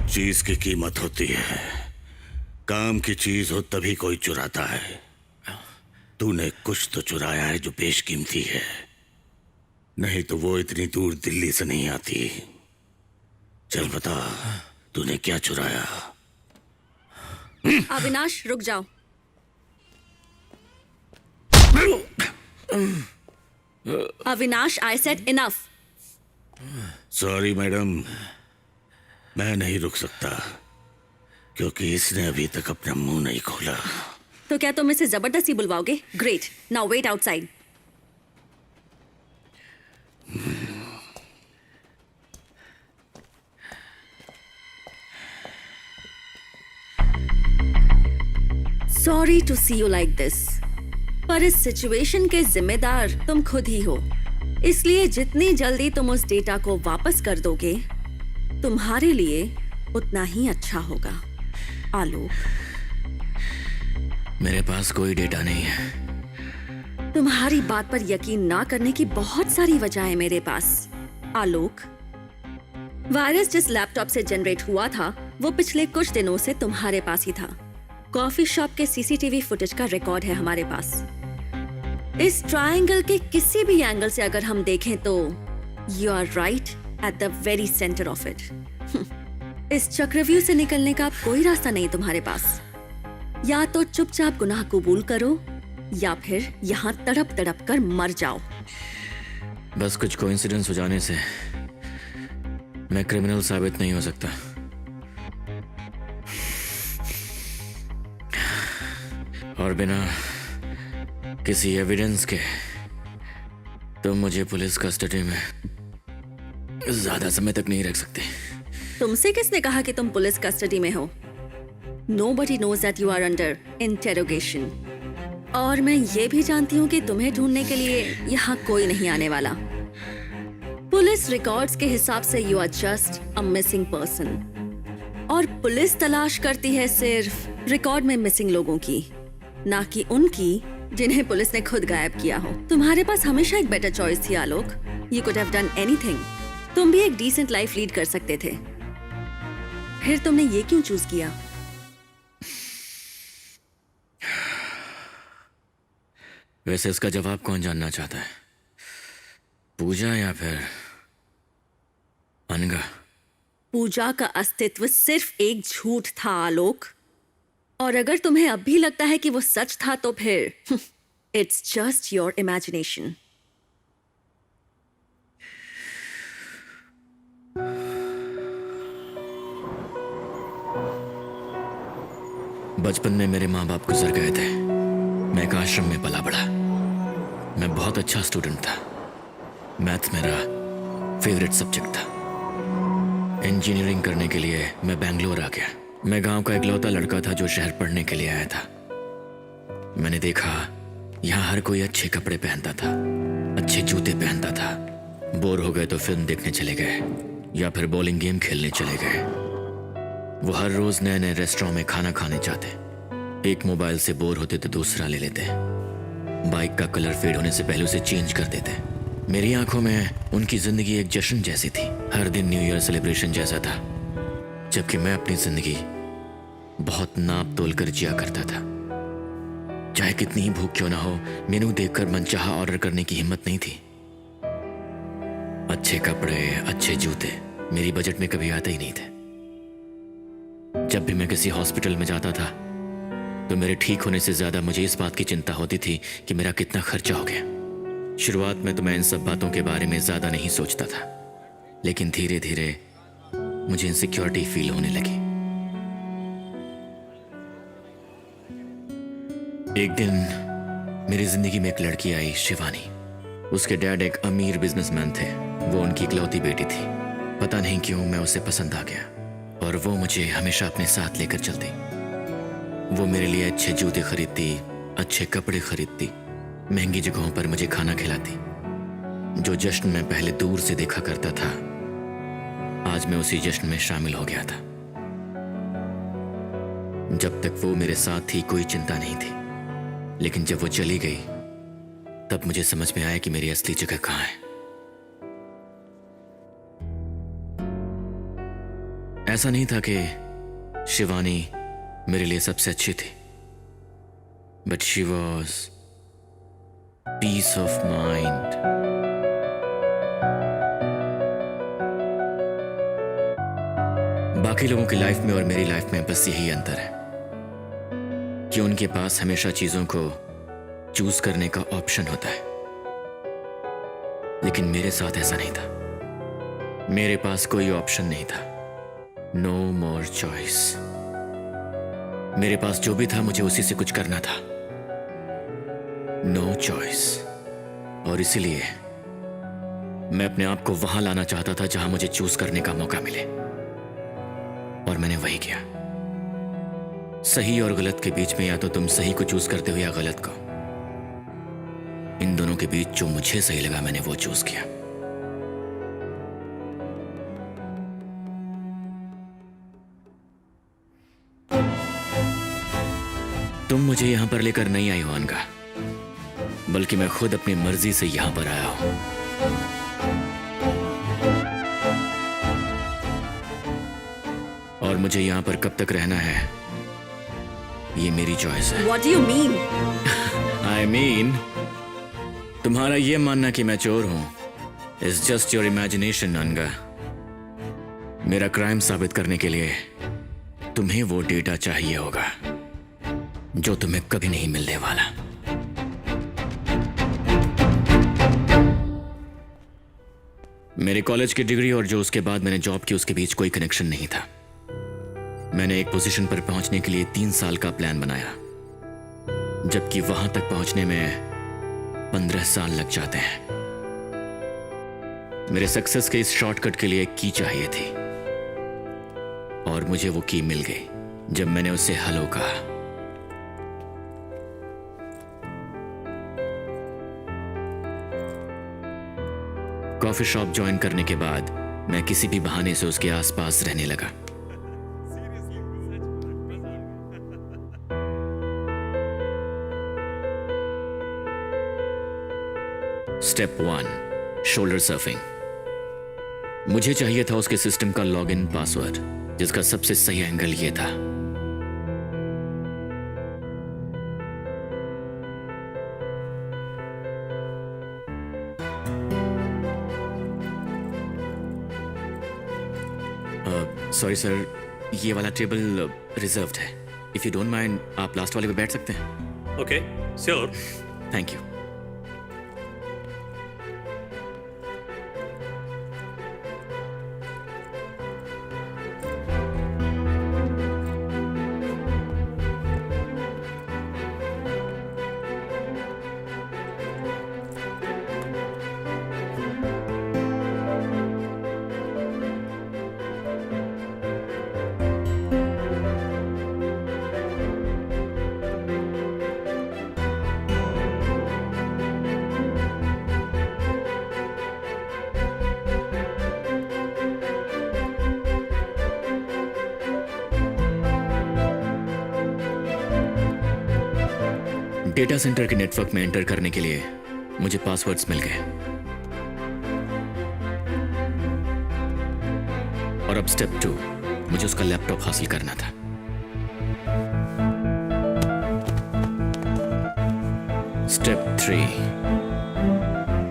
चीज की कीमत होती है, काम की चीज हो तभी कोई चुराता है। तूने कुछ तो चुराया है जो बेशकीमती है, नहीं तो वो इतनी दूर दिल्ली से नहीं आती। चल बता, तूने क्या चुराया? अविनाश रुक जाओ। Avinash, I said enough. Sorry madam, मैं नहीं रुक सकता क्योंकि इसने अभी तक अपना मुंह नहीं खोला। तो क्या तुम इसे जबरदस्ती बुलवाओगे? Great, now wait outside. Sorry to see you like this, पर इस सिचुएशन के जिम्मेदार तुम खुद ही हो। इसलिए जितनी जल्दी तुम उस डेटा को वापस कर दोगे तुम्हारे लिए उतना ही अच्छा होगा। आलोक, मेरे पास कोई डेटा नहीं है। तुम्हारी बात पर यकीन ना करने की बहुत सारी वजह है मेरे पास। आलोक, वायरस जिस लैपटॉप से जनरेट हुआ था वो पिछले कुछ दिनों से तुम्हारे पास ही था। कॉफी शॉप के सीसीटीवी फुटेज का रिकॉर्ड है हमारे पास। इस ट्रायंगल के किसी भी एंगल से अगर हम देखें तो you are right at the very centre of it. इस चक्रव्यूह से निकलने का कोई रास्ता नहीं तुम्हारे पास। या तो चुपचाप गुनाह कबूल करो या फिर यहाँ तड़प तड़प कर मर जाओ। बस कुछ कोइंसिडेंस हो जाने से मैं क्रिमिनल साबित नहीं हो सकता। और बिना किसी एविडेंस के तुम मुझे पुलिस कस्टडी में ज्यादा समय तक नहीं रख सकते। तुमसे किसने कहा कि तुम पुलिस कस्टडी में हो? Nobody knows that you are under interrogation. और मैं ये भी जानती हूँ कि तुम्हें ढूंढने के लिए यहाँ कोई नहीं आने वाला। पुलिस रिकॉर्ड्स के हिसाब से you are just a missing person. और पुलिस तलाश करती है सिर्फ रिकॉर्ड में मिसिंग लोगों की, ना कि उनकी जिन्हें पुलिस ने खुद गायब किया हो। तुम्हारे पास हमेशा एक बेटर चॉइस थी आलोक। You could have done anything. तुम भी एक डिसेंट लाइफ लीड कर सकते थे, फिर तुमने ये क्यों चूज किया? वैसे इसका जवाब कौन जानना चाहता है, पूजा या फिर अनगा? पूजा का अस्तित्व सिर्फ एक झूठ था आलोक, और अगर तुम्हें अब भी लगता है कि वो सच था तो फिर इट्स जस्ट योर इमेजिनेशन। बचपन में मेरे माँ बाप गुजर गए थे। मैं एक आश्रम में पला बढ़ा। मैं बहुत अच्छा स्टूडेंट था। मैथ्स मेरा फेवरेट सब्जेक्ट था। इंजीनियरिंग करने के लिए मैं बेंगलोर आ गया। मैं गांव का इकलौता लड़का था जो शहर पढ़ने के लिए आया था। मैंने देखा यहाँ हर कोई अच्छे कपड़े पहनता था, अच्छे जूते पहनता था। बोर हो गए तो फिल्म देखने चले गए या फिर बॉलिंग गेम खेलने चले गए। वो हर रोज नए नए रेस्टोरेंट में खाना खाने जाते। एक मोबाइल से बोर होते तो दूसरा ले लेते। बाइक का कलर फेड होने से पहले उसे चेंज कर देते। मेरी आंखों में उनकी जिंदगी एक जश्न जैसी थी, हर दिन न्यू ईयर सेलिब्रेशन जैसा था। जबकि मैं अपनी जिंदगी बहुत नाप तोल कर जिया करता था। चाहे कितनी ही भूख क्यों ना हो, मेनू देखकर मनचाहा ऑर्डर करने की हिम्मत नहीं थी। अच्छे कपड़े, अच्छे जूते मेरी बजट में कभी आते ही नहीं थे। जब भी मैं किसी हॉस्पिटल में जाता था तो मेरे ठीक होने से ज्यादा मुझे इस बात की चिंता होती थी कि मेरा कितना खर्चा हो गया। शुरुआत में तो मैं इन सब बातों के बारे में ज्यादा नहीं सोचता था, लेकिन धीरे धीरे मुझे इनसिक्योरिटी फील होने लगी। एक दिन मेरी जिंदगी में एक लड़की आई, शिवानी। उसके डैड एक अमीर बिजनेसमैन थे। वो उनकी इकलौती बेटी थी। पता नहीं क्यों मैं उसे पसंद आ गया और वो मुझे हमेशा अपने साथ लेकर चलती। वो मेरे लिए अच्छे जूते खरीदती, अच्छे कपड़े खरीदती, महंगी जगहों पर मुझे खाना खिलाती। जो जश्न में पहले दूर से देखा करता था, आज मैं उसी जश्न में शामिल हो गया था। जब तक वो मेरे साथ थी कोई चिंता नहीं थी, लेकिन जब वो चली गई तब मुझे समझ में आया कि मेरी असली जगह कहाँ है। ऐसा नहीं था कि शिवानी मेरे लिए सबसे अच्छी थी, but she was peace of mind. बाकी लोगों की लाइफ में और मेरी लाइफ में बस यही अंतर है कि उनके पास हमेशा चीजों को चूज करने का ऑप्शन होता है, लेकिन मेरे साथ ऐसा नहीं था। मेरे पास कोई ऑप्शन नहीं था। नो मोर चॉइस। मेरे पास जो भी था मुझे उसी से कुछ करना था। No choice. और इसीलिए मैं अपने आप को वहां लाना चाहता था जहां मुझे चूज करने का मौका मिले, और मैंने वही किया। सही और गलत के बीच में या तो तुम सही को चूज करते हो या गलत को। इन दोनों के बीच जो मुझे सही लगा मैंने वो चूज किया। तुम मुझे यहां पर लेकर नहीं आई हो अनगा, बल्कि मैं खुद अपनी मर्जी से यहां पर आया हूं। और मुझे यहां पर कब तक रहना है ये मेरी चॉइस है। What do you mean? I mean, तुम्हारा ये मानना कि मैं चोर हूं is just your imagination, अनगा। मेरा क्राइम साबित करने के लिए तुम्हें वो डेटा चाहिए होगा जो तुम्हें कभी नहीं मिलने वाला। मेरे कॉलेज की डिग्री और जो उसके बाद मैंने जॉब की उसके बीच कोई कनेक्शन नहीं था। मैंने एक पोजीशन पर पहुंचने के लिए 3 साल का प्लान बनाया, जबकि वहां तक पहुंचने में 15 साल लग जाते हैं। मेरे सक्सेस के इस शॉर्टकट के लिए एक की चाहिए थी और मुझे वो की मिल गई जब मैंने उससे हेलो कहा। कॉफी शॉप ज्वाइन करने के बाद मैं किसी भी बहाने से उसके आसपास रहने लगा। Step 1, shoulder surfing. मुझे चाहिए था उसके सिस्टम का लॉगिन पासवर्ड, जिसका सबसे सही एंगल ये था। सॉरी सर, ये वाला टेबल रिजर्व्ड है। इफ यू डोंट माइंड, आप लास्ट वाले पे बैठ सकते हैं। Okay, sure. Thank you. Data centre के नेटवर्क में एंटर करने के लिए मुझे पासवर्ड्स मिल गए। और अब स्टेप 2, मुझे उसका लैपटॉप हासिल करना था। Step 3,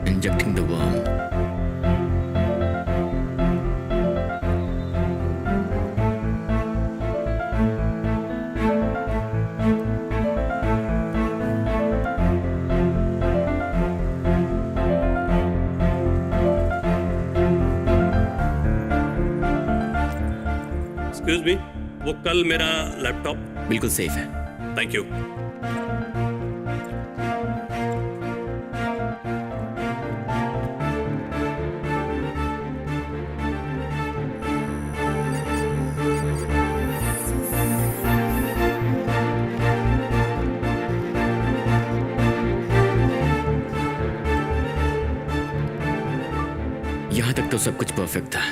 injecting the worm. Excuse me, वो कल मेरा लैपटॉप बिल्कुल सेफ है। Thank you. यहां तक तो सब कुछ परफेक्ट था,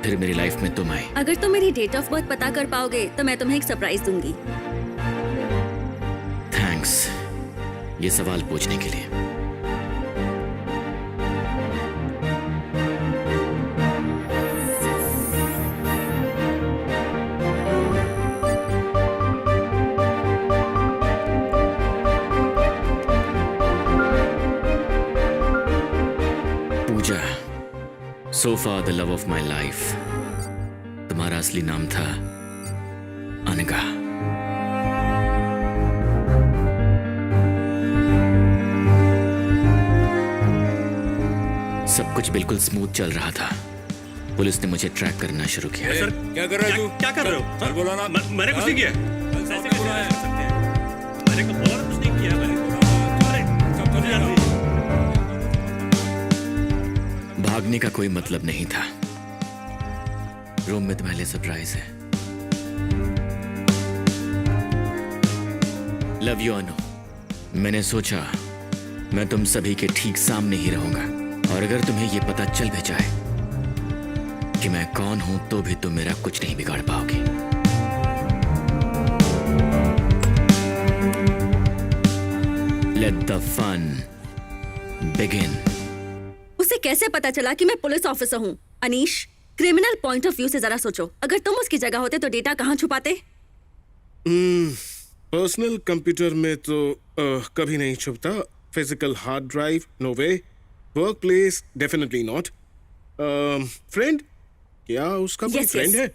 फिर मेरी लाइफ में तुम आई। अगर तुम मेरी डेट ऑफ बर्थ पता कर पाओगे तो मैं तुम्हें एक सरप्राइज दूंगी। थैंक्स ये सवाल पूछने के लिए। पूजा, so far the love of my life, तुम्हारा असली नाम था अनघा। सब कुछ बिल्कुल स्मूथ चल रहा था। पुलिस ने मुझे ट्रैक करना शुरू किया। सर, क्या कर रहे हो? क्या कर रहे हो? बोलो ना। मैंने कुछ नहीं किया। ऐसे कैसे बोला सकते हैं? मैंने बोला कुछ नहीं किया। मैंने भागने का कोई मतलब नहीं था। रूम में तुम्हारे लिए सरप्राइज है। लव यू अनु। मैंने सोचा मैं तुम सभी के ठीक सामने ही रहूंगा, और अगर तुम्हें यह पता चल भी जाए कि मैं कौन हूं तो भी तुम मेरा कुछ नहीं बिगाड़ पाओगे। Let the fun begin. उसे कैसे पता चला कि मैं पुलिस ऑफिसर हूँ? Anish, criminal point of view से जरा सोचो। अगर तुम उसकी जगह होते तो डेटा कहाँ छुपाते? पर्सनल कंप्यूटर में तो कभी नहीं छुपता। Physical hard drive, no way. Work place, definitely not. Friend, क्या उसका कोई फ्रेंड है?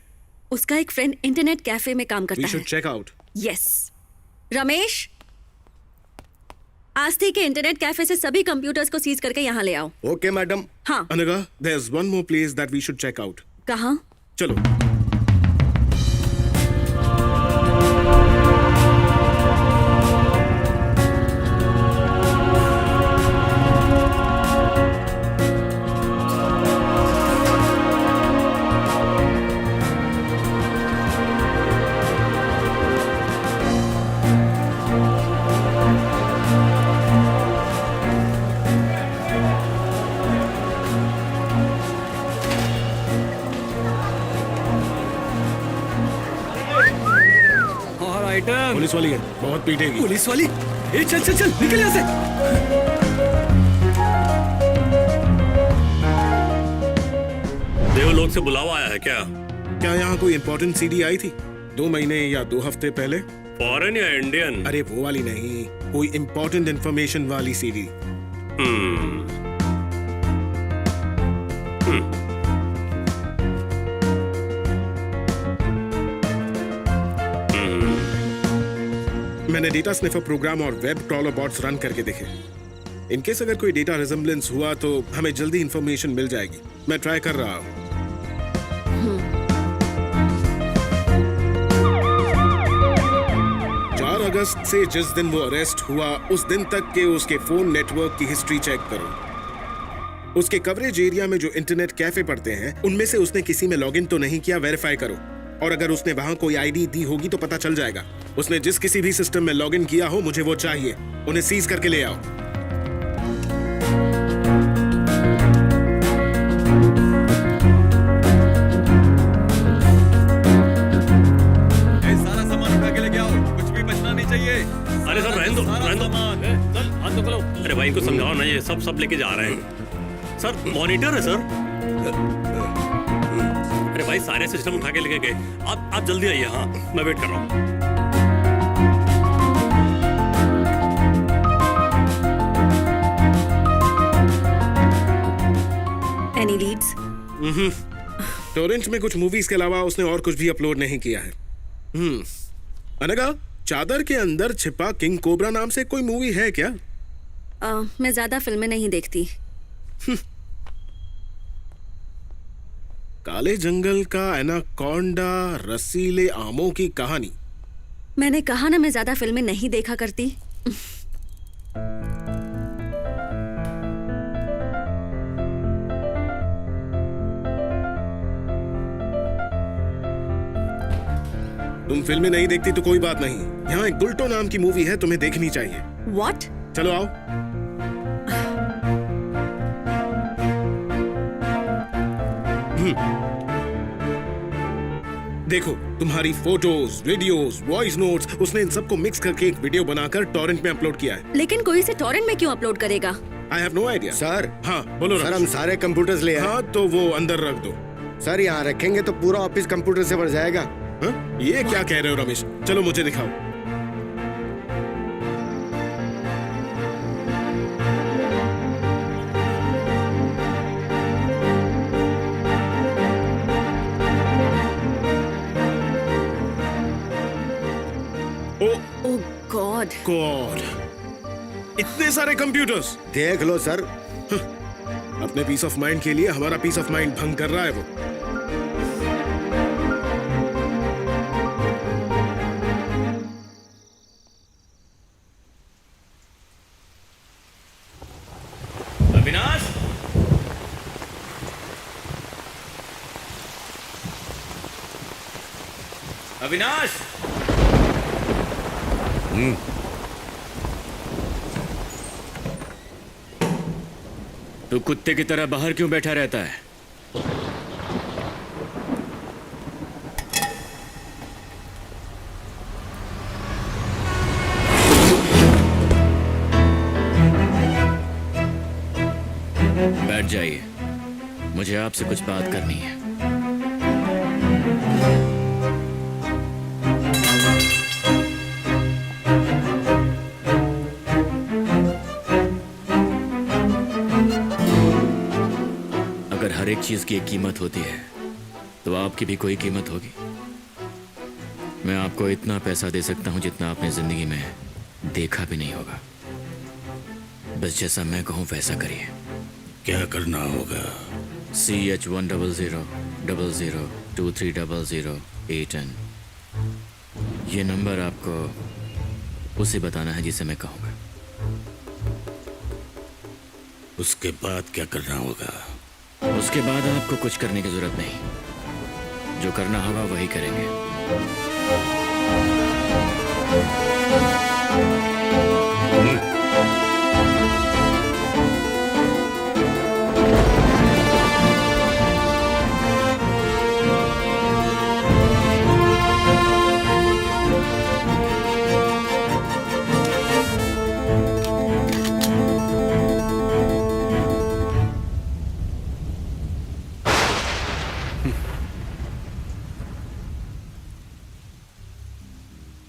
उसका एक फ्रेंड इंटरनेट कैफे में काम करता We है। should check out. Yes. Ramesh, Aasti के इंटरनेट कैफे से सभी कंप्यूटर्स को सीज करके यहाँ ले आओ। Okay madam. हाँ। Anagha, there's one more place that we should check out. कहाँ? चलो। और आइटम। पुलिस वाली है, बहुत पीटेगी। पुलिस वाली? ए चल चल चल निकल यहाँ से। देवलोक से बुलावा आया है क्या? क्या यहाँ कोई इम्पोर्टेंट सीडी आई थी 2 महीने या 2 हफ्ते पहले? फॉरेन या इंडियन? अरे वो वाली नहीं, कोई इम्पोर्टेंट इंफॉर्मेशन वाली सीडी। मैंने डेटा स्निफर प्रोग्राम और वेब क्राउलर बॉट्स रन करके देखे। इनकेस अगर कोई डेटा रिजेम्बलेंस हुआ तो हमें जल्दी इंफॉर्मेशन मिल जाएगी। मैं ट्राई कर रहा हूँ। 4 अगस्त से जिस दिन वो अरेस्ट हुआ उस दिन तक के उसके फोन नेटवर्क की हिस्ट्री चेक करो। उसके कवरेज एरिया में जो इंटरनेट कैफे पड़ते हैं उनमें से उसने किसी में लॉगिन तो नहीं किया, वेरीफाई करो। और अगर उसने वहां कोई आईडी दी होगी तो पता चल जाएगा। उसने जिस किसी भी सिस्टम में लॉगिन किया हो मुझे वो चाहिए। उन्हें सीज करके ले आओ। सारा सामान उठा के लेके आओ, कुछ भी बचना नहीं चाहिए। अरे सर रहने दो, रहने दो। चल हाथ तो खोलो। अरे भाई इनको समझाओ ना, ये सब लेके जा रहे हैं। सर मॉनिटर है सर। अरे भाई सारे सिस्टम उठा के लेके गए। आप जल्दी आइए। हाँ मैं वेट कर रहा हूँ। Any leads? टोरेंट में कुछ मूवीज के अलावा उसने और कुछ भी अपलोड नहीं किया है। अनघा, चादर के अंदर छिपा किंग कोबरा नाम से कोई मूवी है क्या? मैं ज्यादा फिल्में नहीं देखती। काले जंगल का एनाकोंडा, रसीले आमों की कहानी। मैंने कहा ना मैं ज्यादा फिल्में नहीं देखा करती। तुम फिल्में नहीं देखती तो कोई बात नहीं, यहाँ एक गुल्टो नाम की मूवी है, तुम्हें देखनी चाहिए। What? चलो आओ। देखो, तुम्हारी फोटोज, वीडियोस, वॉइस नोट्स, उसने इन सबको मिक्स करके एक वीडियो बनाकर टॉरेंट में अपलोड किया है। लेकिन कोई इसे टॉरेंट में क्यों अपलोड करेगा? I have no idea. Sir. हाँ बोलो सर, हम सारे कंप्यूटर्स ले आए। हाँ तो वो अंदर रख दो। सर यहाँ रखेंगे तो पूरा ऑफिस कंप्यूटर से भर जाएगा। हा? ये क्या कह रहे हो रमेश? चलो मुझे दिखाओ। ओह गॉड। गॉड, इतने सारे कंप्यूटर्स। देख लो सर। अपने पीस ऑफ माइंड के लिए हमारा पीस ऑफ माइंड भंग कर रहा है वो। अविनाश, अविनाश। तू कुत्ते की तरह बाहर क्यों बैठा रहता है? बैठ जाइए, मुझे आपसे कुछ बात करनी है। अगर हर एक चीज की एक कीमत होती है तो आपकी भी कोई कीमत होगी। मैं आपको इतना पैसा दे सकता हूं जितना आपने जिंदगी में देखा भी नहीं होगा। बस जैसा मैं कहूँ वैसा करिए। क्या करना होगा? CH10000230088N। ये नंबर आपको उसे बताना है जिसे मैं कहूँगा। उसके बाद क्या करना होगा? उसके बाद आपको कुछ करने की जरूरत नहीं, जो करना होगा वही करेंगे।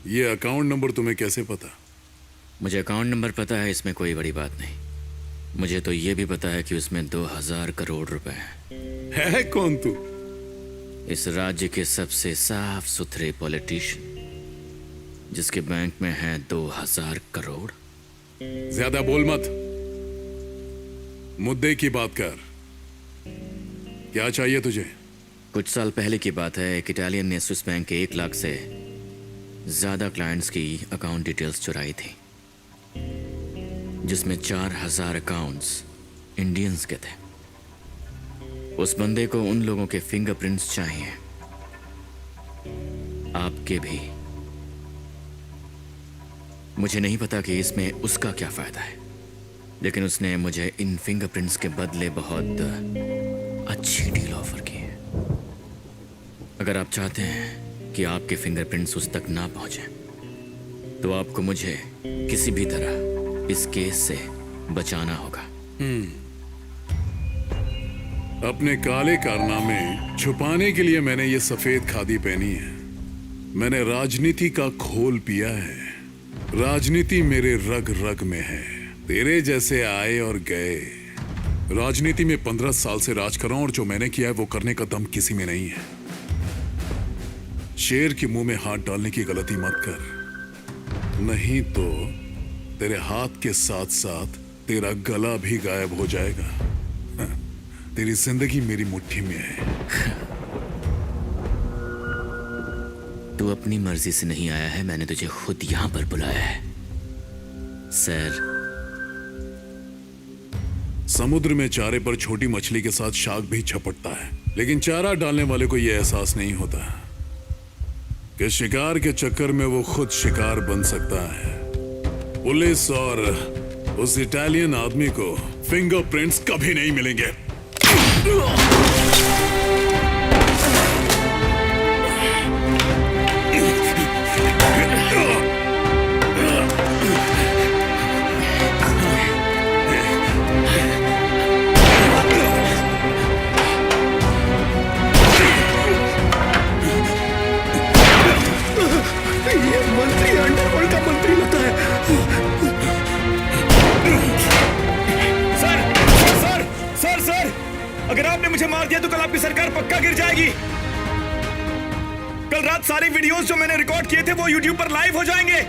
ये अकाउंट नंबर तुम्हें कैसे पता? मुझे अकाउंट नंबर पता है, इसमें कोई बड़ी बात नहीं। मुझे तो ये भी पता है कि उसमें 2000 करोड़ रुपए हैं। है कौन तू? इस राज्य के सबसे साफ सुथरे पॉलिटिशियन, जिसके बैंक में हैं 2000 करोड़। ज्यादा बोल मत, मुद्दे की बात कर। क्या चाहिए तुझे? कुछ साल पहले की बात है, एक इटालियन ने स्विस बैंक के 1 लाख से ज्यादा क्लाइंट्स की अकाउंट डिटेल्स चुराई थी, जिसमें 4000 अकाउंट्स इंडियंस के थे। उस बंदे को उन लोगों के फिंगरप्रिंट्स चाहिए, आपके भी। मुझे नहीं पता कि इसमें उसका क्या फायदा है, लेकिन उसने मुझे इन फिंगरप्रिंट्स के बदले बहुत अच्छी डील ऑफर की है। अगर आप चाहते हैं कि आपके फिंगरप्रिंट्स उस तक ना पहुंचे, तो आपको मुझे किसी भी तरह इस केस से बचाना होगा। अपने काले कारनामे छुपाने के लिए मैंने ये सफेद खादी पहनी है। मैंने राजनीति का घोल पिया है। राजनीति मेरे रग रग में है। तेरे जैसे आए और गए। राजनीति में 15 साल से राज कर रहा हूं, और जो मैंने किया है वो करने का दम किसी में नहीं है। शेर के मुंह में हाथ डालने की गलती मत कर, नहीं तो तेरे हाथ के साथ साथ तेरा गला भी गायब हो जाएगा। तेरी जिंदगी मेरी मुट्ठी में है। तू अपनी मर्जी से नहीं आया है, मैंने तुझे खुद यहां पर बुलाया है। सर, समुद्र में चारे पर छोटी मछली के साथ शार्क भी झपटता है, लेकिन चारा डालने वाले को यह एहसास नहीं होता कि शिकार के चक्कर में वो खुद शिकार बन सकता है। पुलिस और उस इटालियन आदमी को फिंगरप्रिंट्स कभी नहीं मिलेंगे। ये मंत्री अंडरवर्ल्ड का मंत्री लगता है। सर, अगर आपने मुझे मार दिया तो कल आपकी सरकार पक्का गिर जाएगी। कल रात सारे वीडियोस जो मैंने रिकॉर्ड किए थे वो यूट्यूब पर लाइव हो जाएंगे,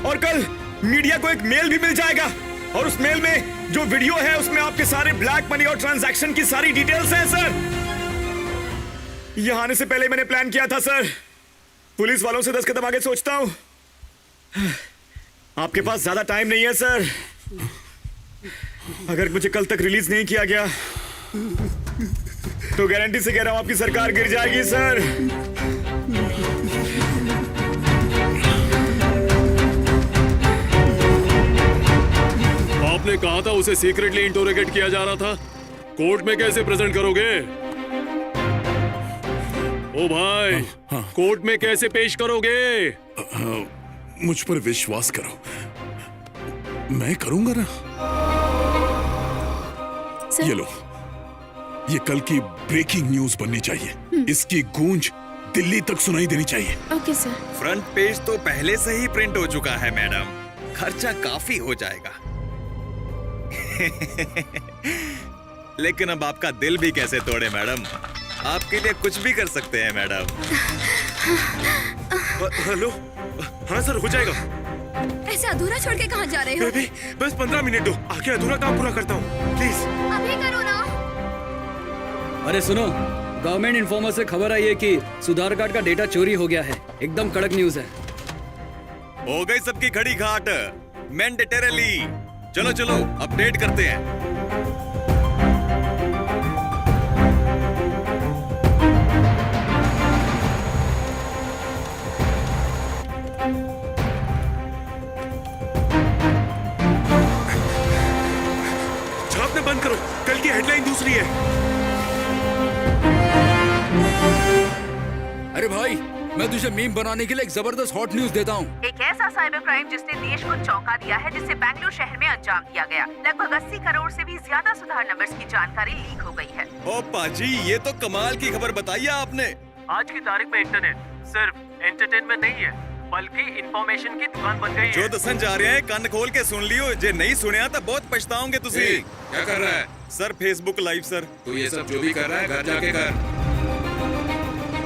और कल मीडिया को एक मेल भी मिल जाएगा, और उस मेल में जो वीडियो है उसमें आपके सारे ब्लैक मनी और ट्रांजैक्शन की सारी डिटेल्स हैं। सर, यहां आने से पहले मैंने प्लान किया था सर। पुलिस वालों से 10 कदम आगे सोचता हूं। आपके पास ज्यादा टाइम नहीं है सर। अगर मुझे कल तक रिलीज नहीं किया गया तो गारंटी से कह रहा हूं आपकी सरकार गिर जाएगी सर। आपने कहा था उसे सीक्रेटली इंटरोगेट किया जा रहा था, कोर्ट में कैसे प्रेजेंट करोगे? ओ भाई, कोर्ट में कैसे पेश करोगे? मुझ पर विश्वास करो, मैं करूंगा ना। ये लो, ये कल की ब्रेकिंग न्यूज बननी चाहिए। इसकी गूंज दिल्ली तक सुनाई देनी चाहिए। Okay sir. फ्रंट पेज तो पहले से ही प्रिंट हो चुका है मैडम, खर्चा काफी हो जाएगा। लेकिन अब आपका दिल भी कैसे तोड़े मैडम, आपके लिए कुछ भी कर सकते हैं मैडम। हेलो, हाँ सर, हो जाएगा। ऐसे अधूरा छोड़ के कहाँ जा रहे हो? बेबी बस 15 मिनट दो, आके अधूरा काम पूरा करता हूँ प्लीज। अभी करो ना। अरे सुनो, गवर्नमेंट इन्फॉर्मर से खबर आई है कि सुधार कार्ड का डेटा चोरी हो गया है। एकदम कड़क न्यूज है। हो गई सबकी खड़ी घाट मैंडेटरली। चलो चलो अपडेट करते हैं। छापना बंद करो, कल की हेडलाइन दूसरी है। अरे भाई, मैं तुझे मीम बनाने के लिए एक जबरदस्त हॉट न्यूज देता हूँ। एक ऐसा साइबर क्राइम जिसने देश को चौंका दिया है, जिसे बेंगलुरु शहर में अंजाम दिया गया। लगभग 80 करोड़ से भी ज्यादा सुधार नंबर्स की जानकारी लीक हो गई है। ओ पाजी, ये तो कमाल की खबर बताई है आपने। आज की तारीख में इंटरनेट सिर्फ एंटरटेनमेंट नहीं है, बल्कि इंफॉर्मेशन की दुकान बन गई है। जो दसन जा रहे हैं कान खोल के सुन लियो, जे नहीं सुनिया तो बहुत पछताओगे तुसी। क्या कर रहा है? Sir Facebook live sir. तू ये सब जो भी कर रहा है घर जाके कर।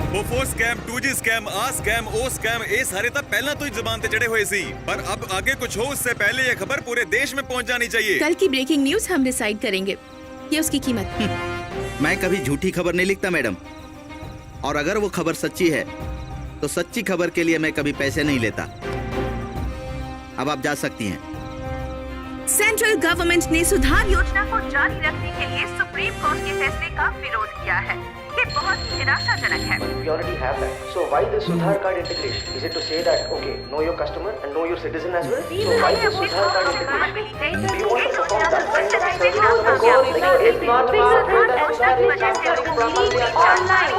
वो स्कैम, 2G स्कैम, आ स्कैम, ओ स्कैम, ये सारे तो पहला तो ही जुबान पे चढ़े हुए सी, पर अब आगे कुछ हो उससे पहले ये खबर पूरे देश में पहुंच जानी चाहिए। कल की ब्रेकिंग न्यूज हम डिसाइड करेंगे। ये उसकी कीमत। मैं कभी झूठी खबर नहीं लिखता मैडम, और अगर वो खबर सच्ची है तो सच्ची खबर के लिए मैं कभी पैसे नहीं लेता। अब आप जा सकती हैं। सेंट्रल गवर्नमेंट ने सुधार योजना को जारी रखने के लिए सुप्रीम कोर्ट के फैसले का विरोध किया है। ये बहुत ही निराशाजनक है। We already have that. So why the Sudhar card integration? Is it to say that okay, know your customer and know your citizen as well? So why the Sudhar card integration? Do you want to perform that kind of service? Because it's not about that online.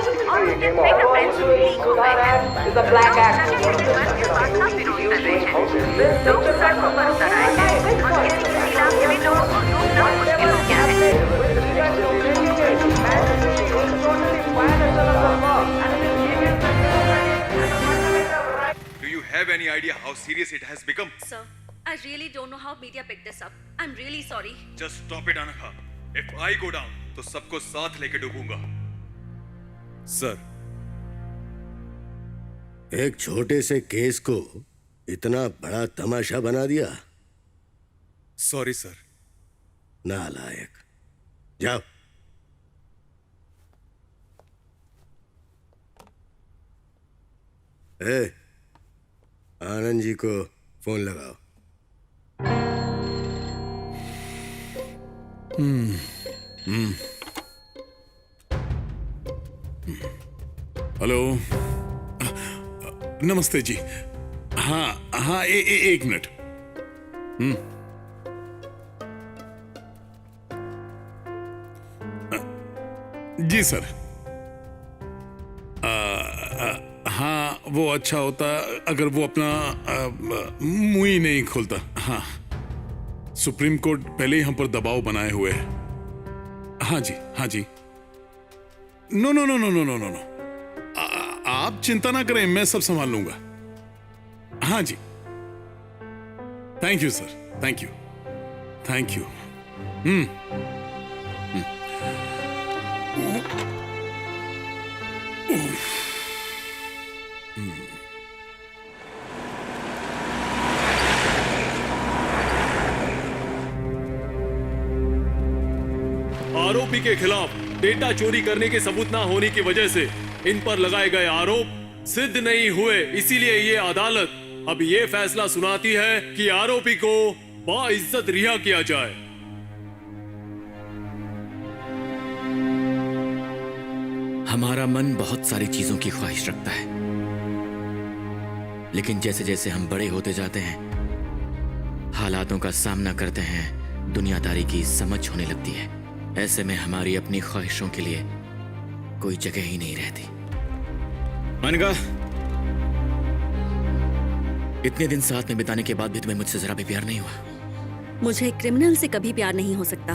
Sudhar app is a black act. लोग सड़कों पर उतर आए हैं और किसी के इलाके में लोगों को ढूंढना मुश्किल हो गया है। Do you have any idea how serious it has become? Sir, I really don't know how media picked this up. I'm really sorry. Just stop it, Anakha. If I go down, तो सबको साथ लेके डूबूंगा। Sir, एक छोटे से case को इतना बड़ा तमाशा बना दिया। Sorry sir. नालायक। जाओ। आनंद जी को फोन लगाओ। हेलो, नमस्ते जी। हाँ हाँ, एक मिनट। जी सर। हाँ, वो अच्छा होता अगर वो अपना मुंह ही नहीं खोलता। हाँ, सुप्रीम कोर्ट पहले ही हम पर दबाव बनाए हुए है। हाँ जी, हाँ जी। No no no no no no no no, आप चिंता ना करें, मैं सब संभाल लूंगा। हाँ जी, thank you sir, thank you, thank you. आरोपी के खिलाफ डेटा चोरी करने के सबूत ना होने की वजह से इन पर लगाए गए आरोप सिद्ध नहीं हुए, इसीलिए ये अदालत अब ये फैसला सुनाती है कि आरोपी को बाइज्जत रिहा किया जाए। हमारा मन बहुत सारी चीजों की ख्वाहिश रखता है, लेकिन जैसे जैसे हम बड़े होते जाते हैं, हालातों का सामना करते हैं, दुनियादारी की समझ होने लगती है। ऐसे में हमारी अपनी ख्वाहिशों के लिए कोई जगह ही नहीं रहती। अनगा, इतने दिन साथ में बिताने के बाद भी तुम्हें मुझसे जरा भी प्यार नहीं हुआ? मुझे क्रिमिनल से कभी प्यार नहीं हो सकता।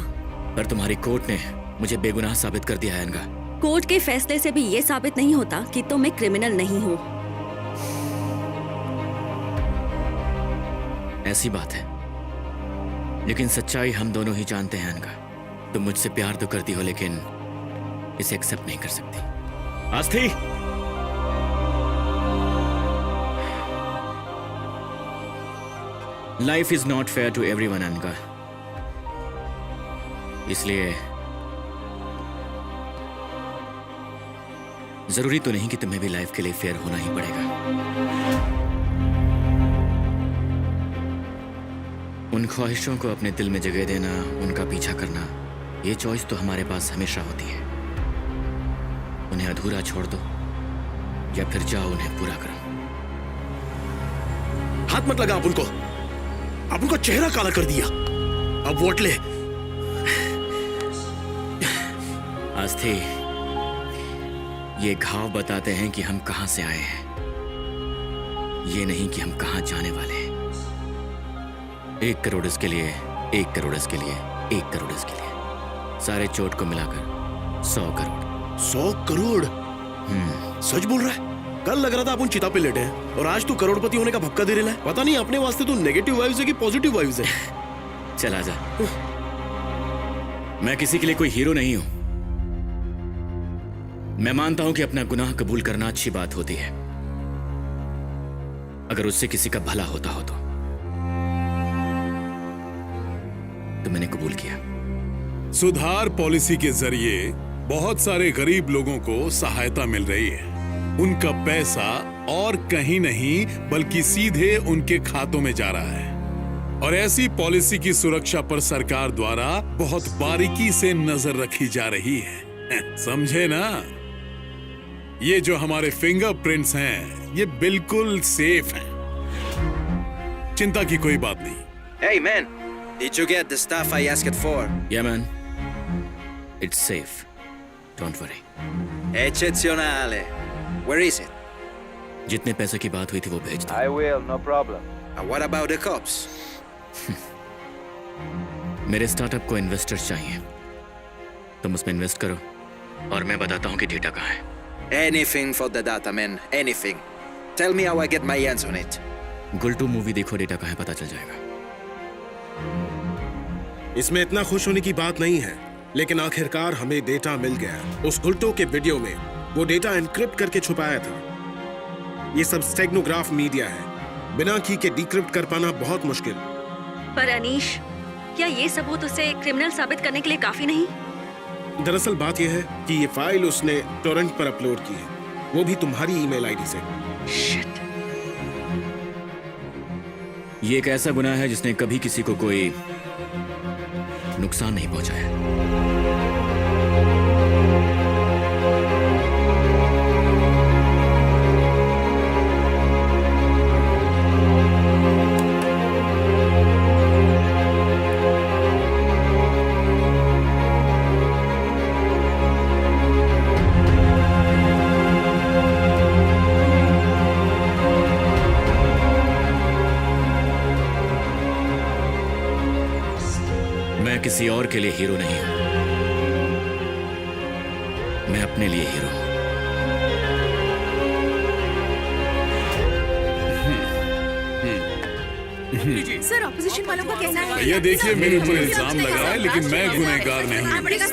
पर तुम्हारी कोर्ट ने मुझे बेगुनाह साबित कर दिया है अनगा। कोर्ट के फैसले से भी ये साबित नहीं होता कि तुम मैं क्रिमिनल नहीं हूँ। ऐसी बात है, लेकिन सच्चाई हम दोनों ही जानते हैं अनगा। तुम मुझसे प्यार तो करती हो, लेकिन इसे एक्सेप्ट नहीं कर सकती। Aasthi, life is not fair to everyone अनका, इसलिए जरूरी तो नहीं कि तुम्हें भी लाइफ के लिए फेयर होना ही पड़ेगा। उन ख्वाहिशों को अपने दिल में जगह देना, उनका पीछा करना, ये चॉइस तो हमारे पास हमेशा होती है। उन्हें अधूरा छोड़ दो या फिर जाओ उन्हें पूरा करो। हाथ मत लगा, आप उनको चेहरा काला कर दिया। अब वोट ले। आस्थी, ये घाव बताते हैं कि हम कहां से आए हैं, ये नहीं कि हम कहां जाने वाले हैं। 1 करोड़ इसके लिए, 1 करोड़ इसके लिए, 1 करोड़ इसके लिए, सारे चोट को मिलाकर 100 करोड़। 100 करोड़? सच बोल रहा है? कल लग रहा था अपन चिता पे लेटे हैं और आज तू करोड़पति होने का भक्का दे रहा है। पता नहीं अपने वास्ते तू नेगेटिव वाइब्स है कि पॉजिटिव वाइब्स है। चला जा। मैं किसी के लिए कोई हीरो नहीं हूं। मैं मानता हूं कि अपना गुनाह कबूल करना अच्छी बात होती है, अगर उससे किसी का भला होता हो तो मैंने कबूल किया। सुधार पॉलिसी के जरिए बहुत सारे गरीब लोगों को सहायता मिल रही है। उनका पैसा और कहीं नहीं बल्कि सीधे उनके खातों में जा रहा है, और ऐसी पॉलिसी की सुरक्षा पर सरकार द्वारा बहुत बारीकी से नजर रखी जा रही है। समझे ना? ये जो हमारे फिंगरप्रिंट्स हैं, ये बिल्कुल सेफ हैं। चिंता की कोई बात नहीं। Hey man, did you get the stuff I asked for? Yeah man, it's safe. Don't worry. Eccezionale. Where is it? जितने पैसे की बात हुई थी वो भेज दो। I will, no problem. And what about the cops? मेरे स्टार्टअप को इन्वेस्टर्स चाहिए, तुम उसमें इन्वेस्ट करो और मैं बताता हूँ कि डेटा कहाँ है। Anything for the data, man. Anything. Tell me how I get my hands on it. Gultoo movie देखो, डेटा कहाँ है पता चल जाएगा। इसमें इतना खुश होने की बात नहीं है, लेकिन आखिरकार हमें डेटा मिल गया। उस गुल्टू के वीडियो में वो डेटा एनक्रिप्ट करके छुपाया था। ये सब स्टेगनोग्राफ मीडिया है, बिना की के डिक्रिप्ट कर पाना बहुत मुश्किल। पर अनीश, क्या ये सबूत उसे क्रिमिनल साबित करने के लिए काफी नहीं? दरअसल बात यह है कि ये फाइल उसने टोरेंट पर अपलोड की है, वो भी तुम्हारी ईमेल आईडी से। Shit. ये एक ऐसा गुनाह है जिसने कभी किसी को कोई नुकसान नहीं पहुंचाया। मैं किसी और के लिए हीरो नहीं हूं, मैं अपने लिए हीरो हूं। सर, ऑपोजिशन वालों का कहना है। भैया देखिए, मेरे ऊपर इल्जाम लग रहा है, लेकिन मैं गुनहगार नहीं।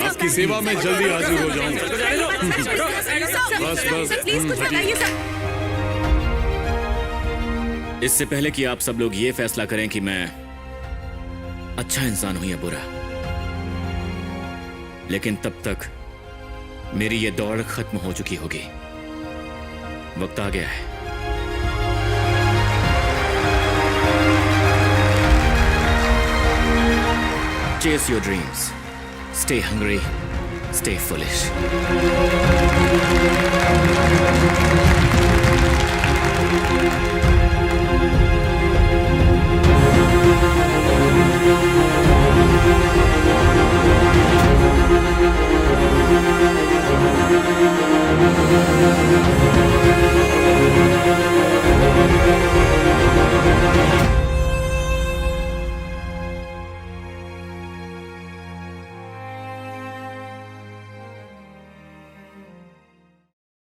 आपकी सेवा में जल्दी हाजिर हो जाऊंगा। बस प्लीज कुछ बताइए सर। इससे पहले कि आप सब लोग ये फैसला करें कि मैं अच्छा इंसान हूं या बुरा, लेकिन तब तक मेरी ये दौड़ खत्म हो चुकी होगी। वक्त आ गया है। Chase your dreams. Stay hungry. Stay foolish.